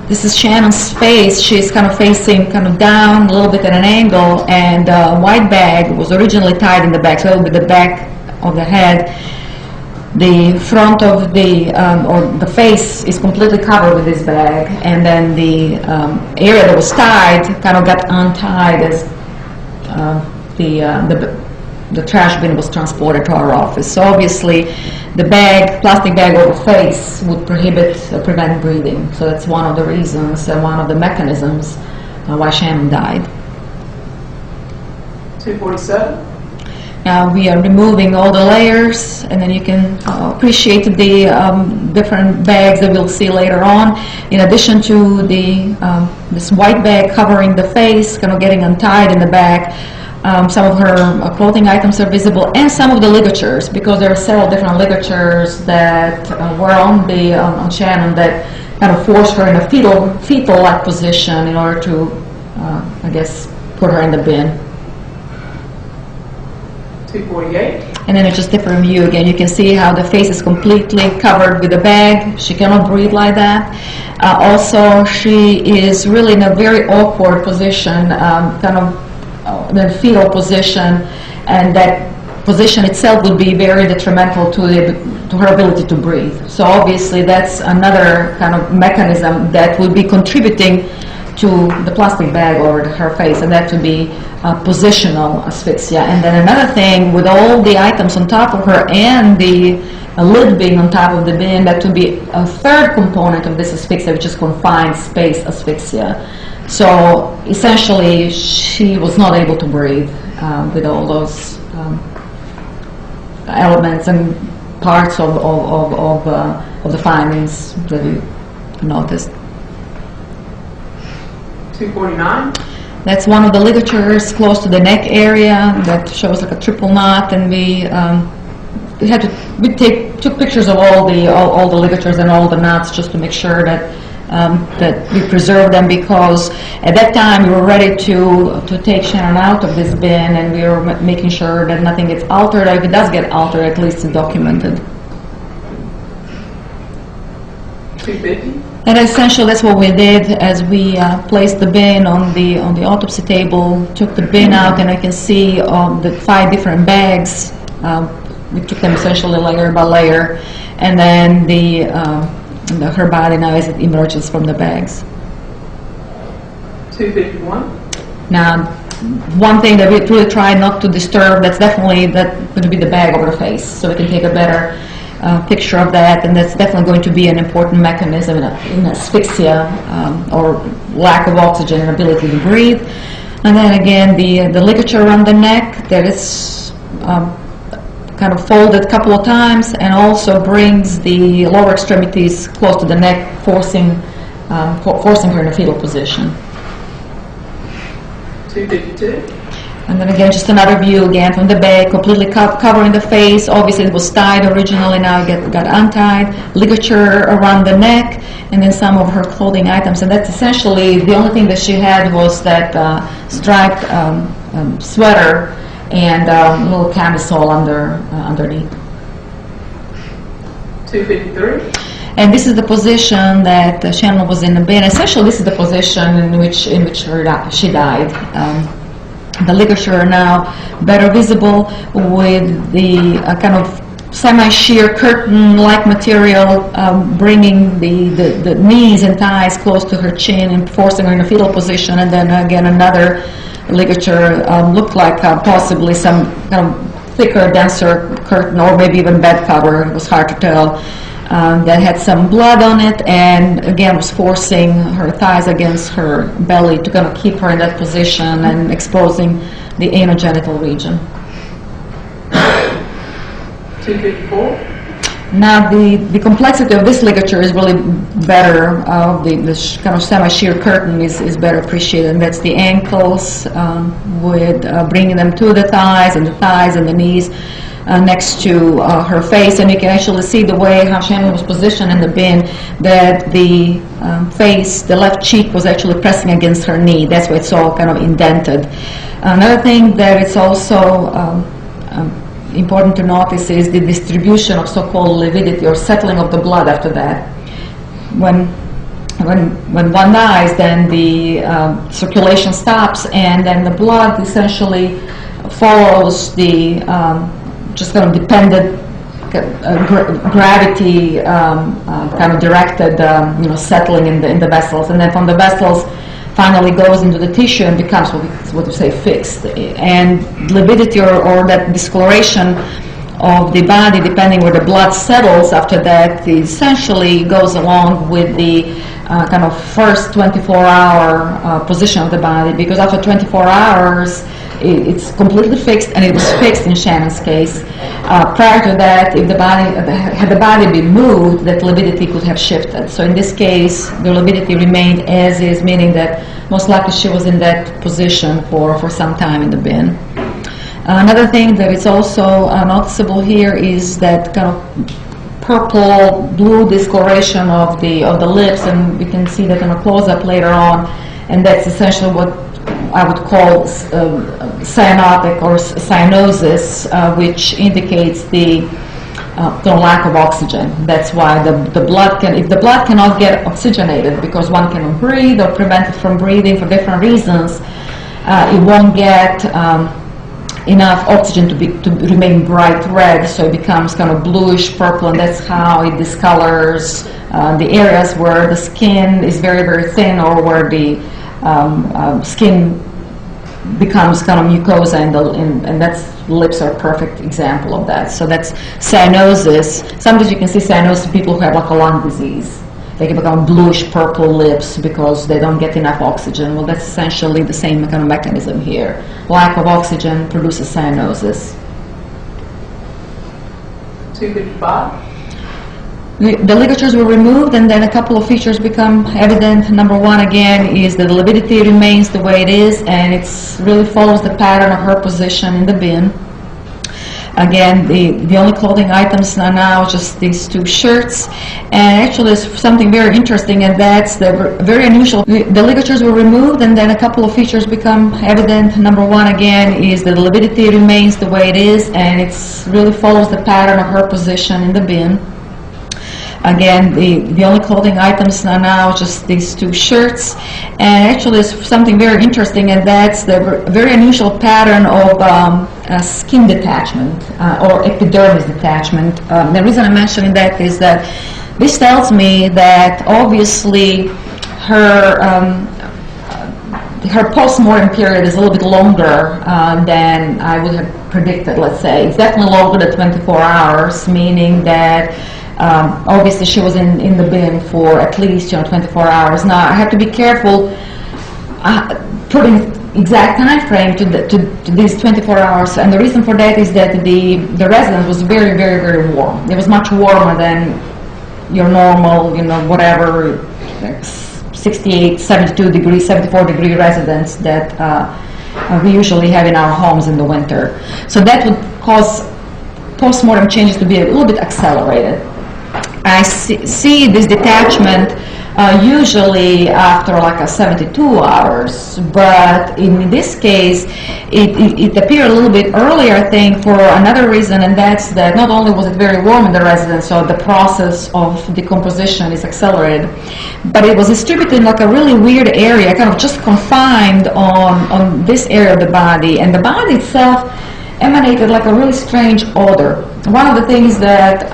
this is Shannon's face. She's kind of facing kind of down a little bit at an angle, and a white bag was originally tied in the back, so it would be the back of the head. The front of the, or the face is completely covered with this bag, and then the area that was tied kind of got untied as the trash bin was transported to our office. So obviously the bag, plastic bag over the face would prevent breathing. So that's one of the reasons, one of the mechanisms why Channon died.
247.
Now we are removing all the layers, and then you can appreciate the different bags that we'll see later on. In addition to the this white bag covering the face, kind of getting untied in the back, some of her clothing items are visible, and some of the ligatures, because there are several different ligatures that were on Channon that kind of forced her in a fetal-like position in order to, I guess, put her in the bin.
248.
And then it's just different view again. You can see how the face is completely covered with the bag. She cannot breathe like that. Also, she is really in a very awkward position, kind of in a fetal position, and that position itself would be very detrimental to her ability to breathe. So obviously that's another kind of mechanism that would be contributing to the plastic bag over her face, and that would be positional asphyxia. And then another thing, with all the items on top of her and the lid being on top of the bin, that would be a third component of this asphyxia, which is confined space asphyxia. So essentially, she was not able to breathe with all those elements and parts of the findings that we noticed.
249.
That's one of the ligatures close to the neck area that shows like a triple knot, and we took pictures of all the ligatures and all the knots just to make sure that we preserve them, because at that time we were ready to take Channon out of this bin, and we were making sure that nothing gets altered, or if it does get altered, at least it's documented.
250.
And essentially, that's what we did as we placed the bin on the autopsy table. Took the bin out, and I can see the 5 different bags. We took them essentially layer by layer, and then her body now as it emerges from the bags.
251.
Now, one thing that we really tried not to disturb, that's definitely going to be the bag over the face, so we can take a better picture of that, and that's definitely going to be an important mechanism in asphyxia or lack of oxygen and ability to breathe. And then again, the ligature around the neck that is kind of folded a couple of times, and also brings the lower extremities close to the neck, forcing her in a fetal position.
252.
And then again, just another view again from the back, completely covering the face. Obviously, it was tied originally, now it got untied. Ligature around the neck, and then some of her clothing items. And that's essentially the only thing that she had was that striped sweater and a little camisole underneath.
253.
And this is the position that Channon was in the bin. Essentially, this is the position in which she died. The ligature now better visible with the kind of semi-sheer curtain-like material bringing the knees and thighs close to her chin and forcing her in a fetal position. And then again, another ligature looked like possibly some kind of thicker, denser curtain or maybe even bed cover. It was hard to tell. That had some blood on it, and again was forcing her thighs against her belly to kind of keep her in that position and exposing the anogenital region.
254.
Now the complexity of this ligature is really better. The kind of semi-sheer curtain is better appreciated, and that's the ankles with bringing them to the thighs and the knees. Next to her face, and you can actually see the way how Channon was positioned in the bin, that the face, the left cheek was actually pressing against her knee. That's why it's all kind of indented. Another thing that it's also important to notice is the distribution of so-called lividity or settling of the blood after that. When one dies, then the circulation stops, and then the blood essentially follows the just kind of dependent gravity kind of directed settling in the vessels, and then from the vessels finally goes into the tissue and becomes what we say fixed. And lividity or that discoloration of the body, depending where the blood settles after that, essentially goes along with the kind of first 24-hour position of the body, because after 24 hours it's completely fixed, and it was fixed in Channon's case. Prior to that, if had the body been moved, that lividity could have shifted. So in this case, the lividity remained as is, meaning that most likely she was in that position for some time in the bin. Another thing that is also noticeable here is that kind of purple blue discoloration of the lips, and we can see that in a close-up later on, and that's essentially what I would call cyanotic or cyanosis, which indicates the lack of oxygen. That's why if the blood cannot get oxygenated because one cannot breathe or prevented from breathing for different reasons, it won't get enough oxygen to remain bright red, so it becomes kind of bluish purple, and that's how it discolors the areas where the skin is very, very thin, or where the skin becomes kind of mucosa, and that's lips are a perfect example of that. So that's cyanosis. Sometimes you can see cyanosis in people who have like a lung disease. They can become bluish purple lips because they don't get enough oxygen. Well, that's essentially the same kind of mechanism here. Lack of oxygen produces cyanosis.
255.
The ligatures were removed, and then a couple of features become evident. Number one, again, is that the lividity remains the way it is, and it really follows the pattern of her position in the bin. Again, the only clothing items are now just these two shirts, and actually there's something very interesting, and that's very unusual. The ligatures were removed, and then a couple of features become evident. Number one, again, is that the lividity remains the way it is, and it really follows the pattern of her position in the bin. Again, the only clothing items are now just these two shirts, and actually there's something very interesting, and that's the very unusual pattern of skin detachment or epidermis detachment. The reason I'm mentioning that is that this tells me that obviously her post-mortem period is a little bit longer than I would have predicted, let's say. It's definitely longer than 24 hours, meaning that obviously she was in the bin for at least 24 hours. Now I have to be careful putting exact time frame to these 24 hours, and the reason for that is that the residence was very, very, very warm. It was much warmer than your normal, whatever, like 68, 72 degree, 74 degree residence that we usually have in our homes in the winter. So that would cause post-mortem changes to be a little bit accelerated. I see this detachment usually after like a 72 hours, but in this case it appeared a little bit earlier, I think, for another reason, and that's that not only was it very warm in the residence, so the process of decomposition is accelerated, but it was distributed in like a really weird area, kind of just confined on this area of the body, and the body itself emanated like a really strange odor. One of the things that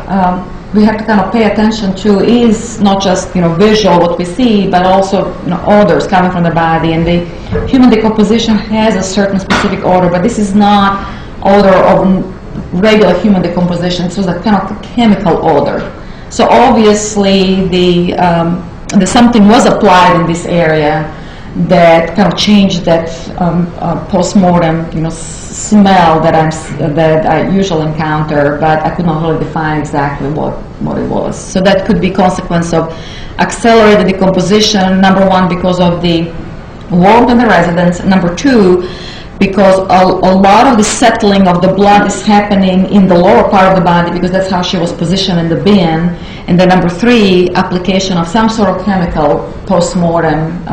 we have to kind of pay attention to is not just visual what we see, but also odors coming from the body. And the human decomposition has a certain specific odor, but this is not odor of regular human decomposition. It was a kind of chemical odor. So obviously the something was applied in this area that kind of changed that post-mortem smell that I usually encounter, but I could not really define exactly what it was. So that could be consequence of accelerated decomposition, number one, because of the warmth in the residence, number two, because a lot of the settling of the blood is happening in the lower part of the body, because that's how she was positioned in the bin, and then number three, application of some sort of chemical post-mortem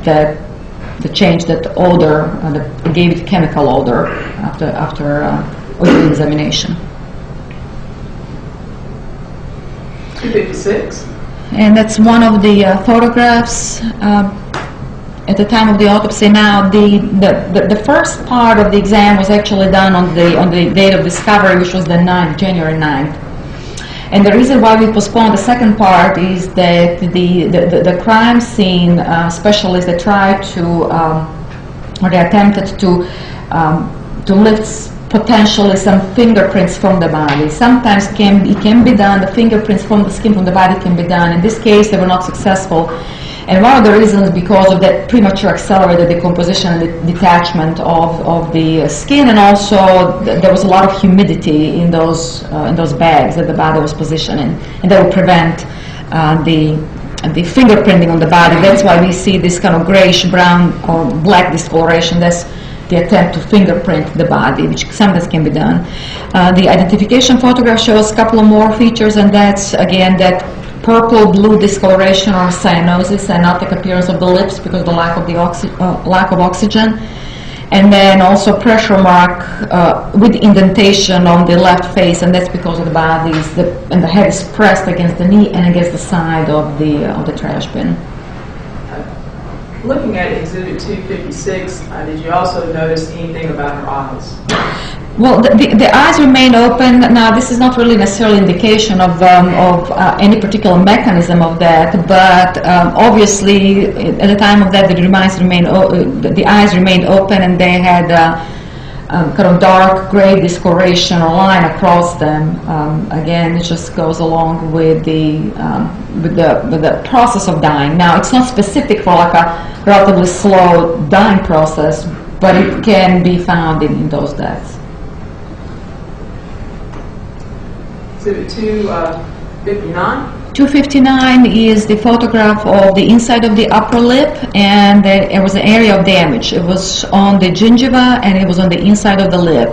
that changed that odor, that gave it chemical odor after odor examination.
256.
And that's one of the photographs at the time of the autopsy. Now, the first part of the exam was actually done on the date of discovery, which was the 9th, January 9th. And the reason why we postponed the second part is that the crime scene specialists, they tried to, or they attempted to lift potentially some fingerprints from the body. Sometimes it can be done, the fingerprints from the skin from the body can be done. In this case, they were not successful. And one of the reasons, because of that premature accelerated decomposition and the detachment of the skin, and also there was a lot of humidity in those bags that the body was positioned in, and that would prevent the fingerprinting on the body. That's why we see this kind of grayish brown or black discoloration. That's the attempt to fingerprint the body, which sometimes can be done. The identification photograph shows a couple of more features, and that's again that purple-blue discoloration or cyanosis, cyanotic appearance of the lips because of the lack of oxygen, and then also pressure mark with indentation on the left face, and that's because of the body and the head is pressed against the knee and against the side of the trash bin.
Looking at Exhibit 256, did you also notice anything about her eyes?
Well, the eyes remain open. Now, this is not really necessarily indication of any particular mechanism of that, but obviously, at the time of that, the eyes remained open, and they had kind of dark gray discoloration or line across them. Again, it just goes along with the process of dying. Now, it's not specific for like a relatively slow dying process, but it can be found in those deaths.
Exhibit 259.
259 is the photograph of the inside of the upper lip, and there was an area of damage. It was on the gingiva and it was on the inside of the lip.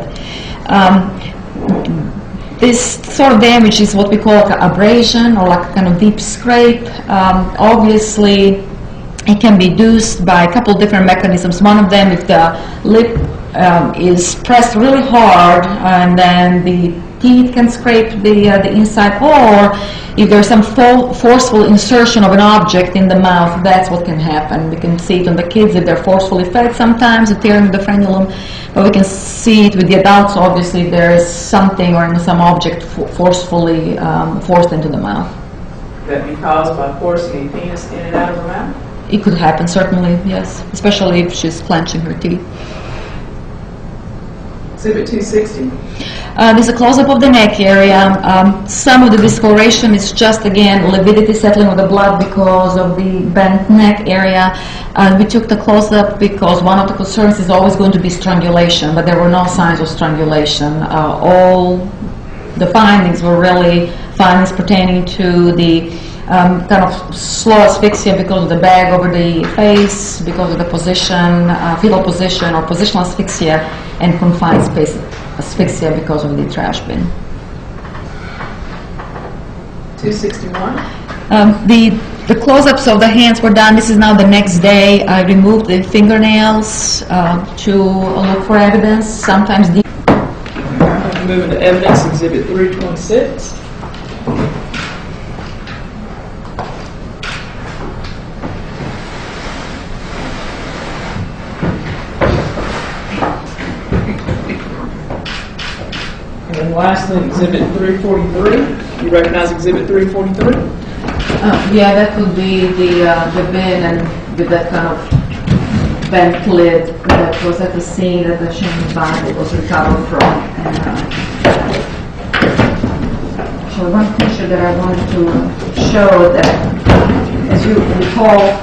This sort of damage is what we call like an abrasion or like a kind of deep scrape. Obviously, it can be induced by a couple of different mechanisms. One of them, if the lip is pressed really hard, and then the teeth can scrape the inside, or if there's some forceful insertion of an object in the mouth, that's what can happen. We can see it on the kids if they're forcefully fed sometimes, tearing the frenulum, but we can see it with the adults, obviously, if there is something or some object forcefully forced into the mouth.
Could that be caused by forcing a penis in and out of her mouth?
It could happen, certainly, yes, especially if she's clenching her teeth.
Exhibit 260.
There's a close-up of the neck area. Some of the discoloration is just, again, lividity settling of the blood because of the bent neck area. We took the close-up because one of the concerns is always going to be strangulation, but there were no signs of strangulation. All the findings were really findings pertaining to the kind of slow asphyxia because of the bag over the face, because of the position, fetal position or positional asphyxia, and confined space asphyxia because of the trash bin.
261.
The close-ups of the hands were done. This is now the next day. I removed the fingernails to look for evidence. Sometimes
Moving to evidence, Exhibit 326. And then lastly, Exhibit 343. You recognize Exhibit 343?
yeah, that would be the bin and with that kind of bent lid that was at the scene that the Channon body was recovered from. And, so one picture that I wanted to show that, as you recall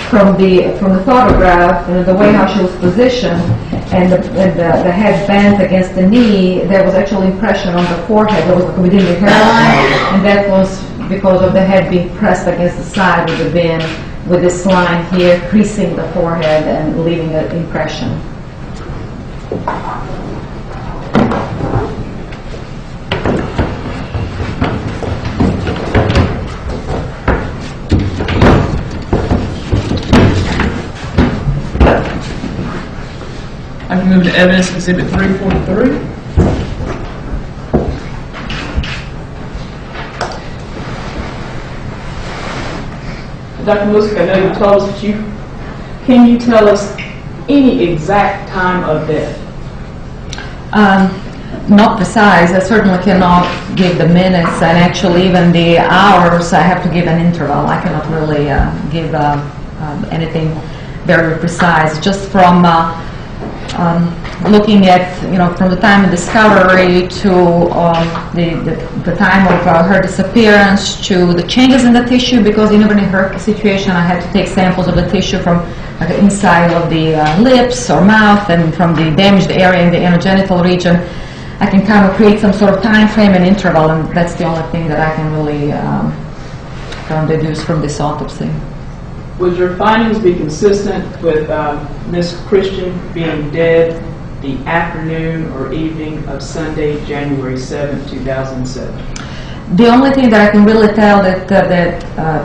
from the photograph, the way how she was positioned and the head bent against the knee, there was actual impression on the forehead that was within the hairline, and that was because of the head being pressed against the side of the bin with this line here creasing the forehead and leaving an impression.
I can move to evidence, Exhibit 343. Dr. Musick, I know you told us that can you tell us any exact time of death?
Not precise. I certainly cannot give the minutes, and actually even the hours I have to give an interval. I cannot really give anything very precise. Just from looking at, from the time of discovery to the time of her disappearance to the changes in the tissue, because even in her situation I had to take samples of the tissue from the inside of the lips or mouth and from the damaged area in the anogenital region. I can kind of create some sort of time frame and interval, and that's the only thing that I can really kind of deduce from this autopsy.
Would your findings be consistent with Ms. Christian being dead the afternoon or evening of Sunday, January 7, 2007?
The only thing that I can really tell that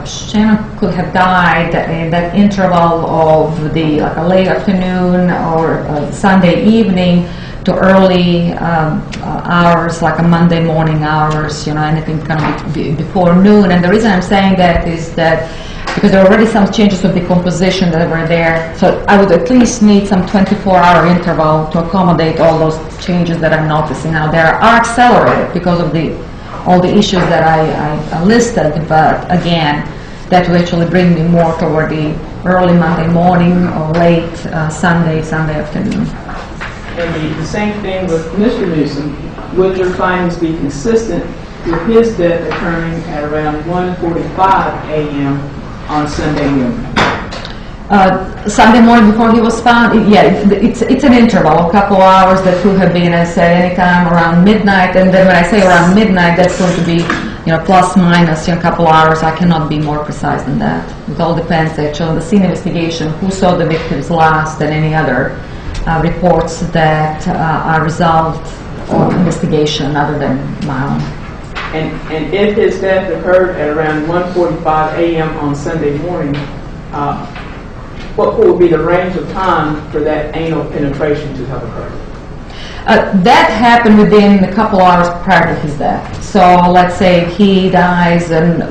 Channon could have died in that interval of the a late afternoon or Sunday evening to early hours, like a Monday morning hours, anything kind of before noon. And the reason I'm saying that is that because there are already some changes of decomposition that were there, so I would at least need some 24-hour interval to accommodate all those changes that I'm noticing now. They are accelerated because of all the issues that I listed, but again, that will actually bring me more toward the early Monday morning or late Sunday afternoon.
And the same thing with Mr. Newsom. Would your findings be consistent with his death occurring at around 1:45 a.m. on Sunday morning?
Sunday morning before he was found, yeah, it's an interval, a couple hours that could have been, I said, anytime around midnight, and then when I say around midnight, that's going to be, plus minus a couple hours. I cannot be more precise than that. It all depends actually on the scene investigation, who saw the victims last, and any other reports that are result of investigation other than my own.
And if his death occurred at around 1:45 a.m. on Sunday morning, what would be the range of time for that anal penetration to have occurred?
That happened within a couple hours prior to his death. So let's say he dies, and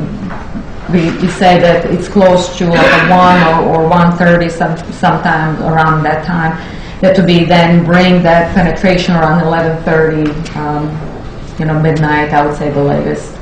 we say that it's close to like a 1 or 1:30, sometime around that time. That to be then bring that penetration around 11:30. Midnight, I would say the latest.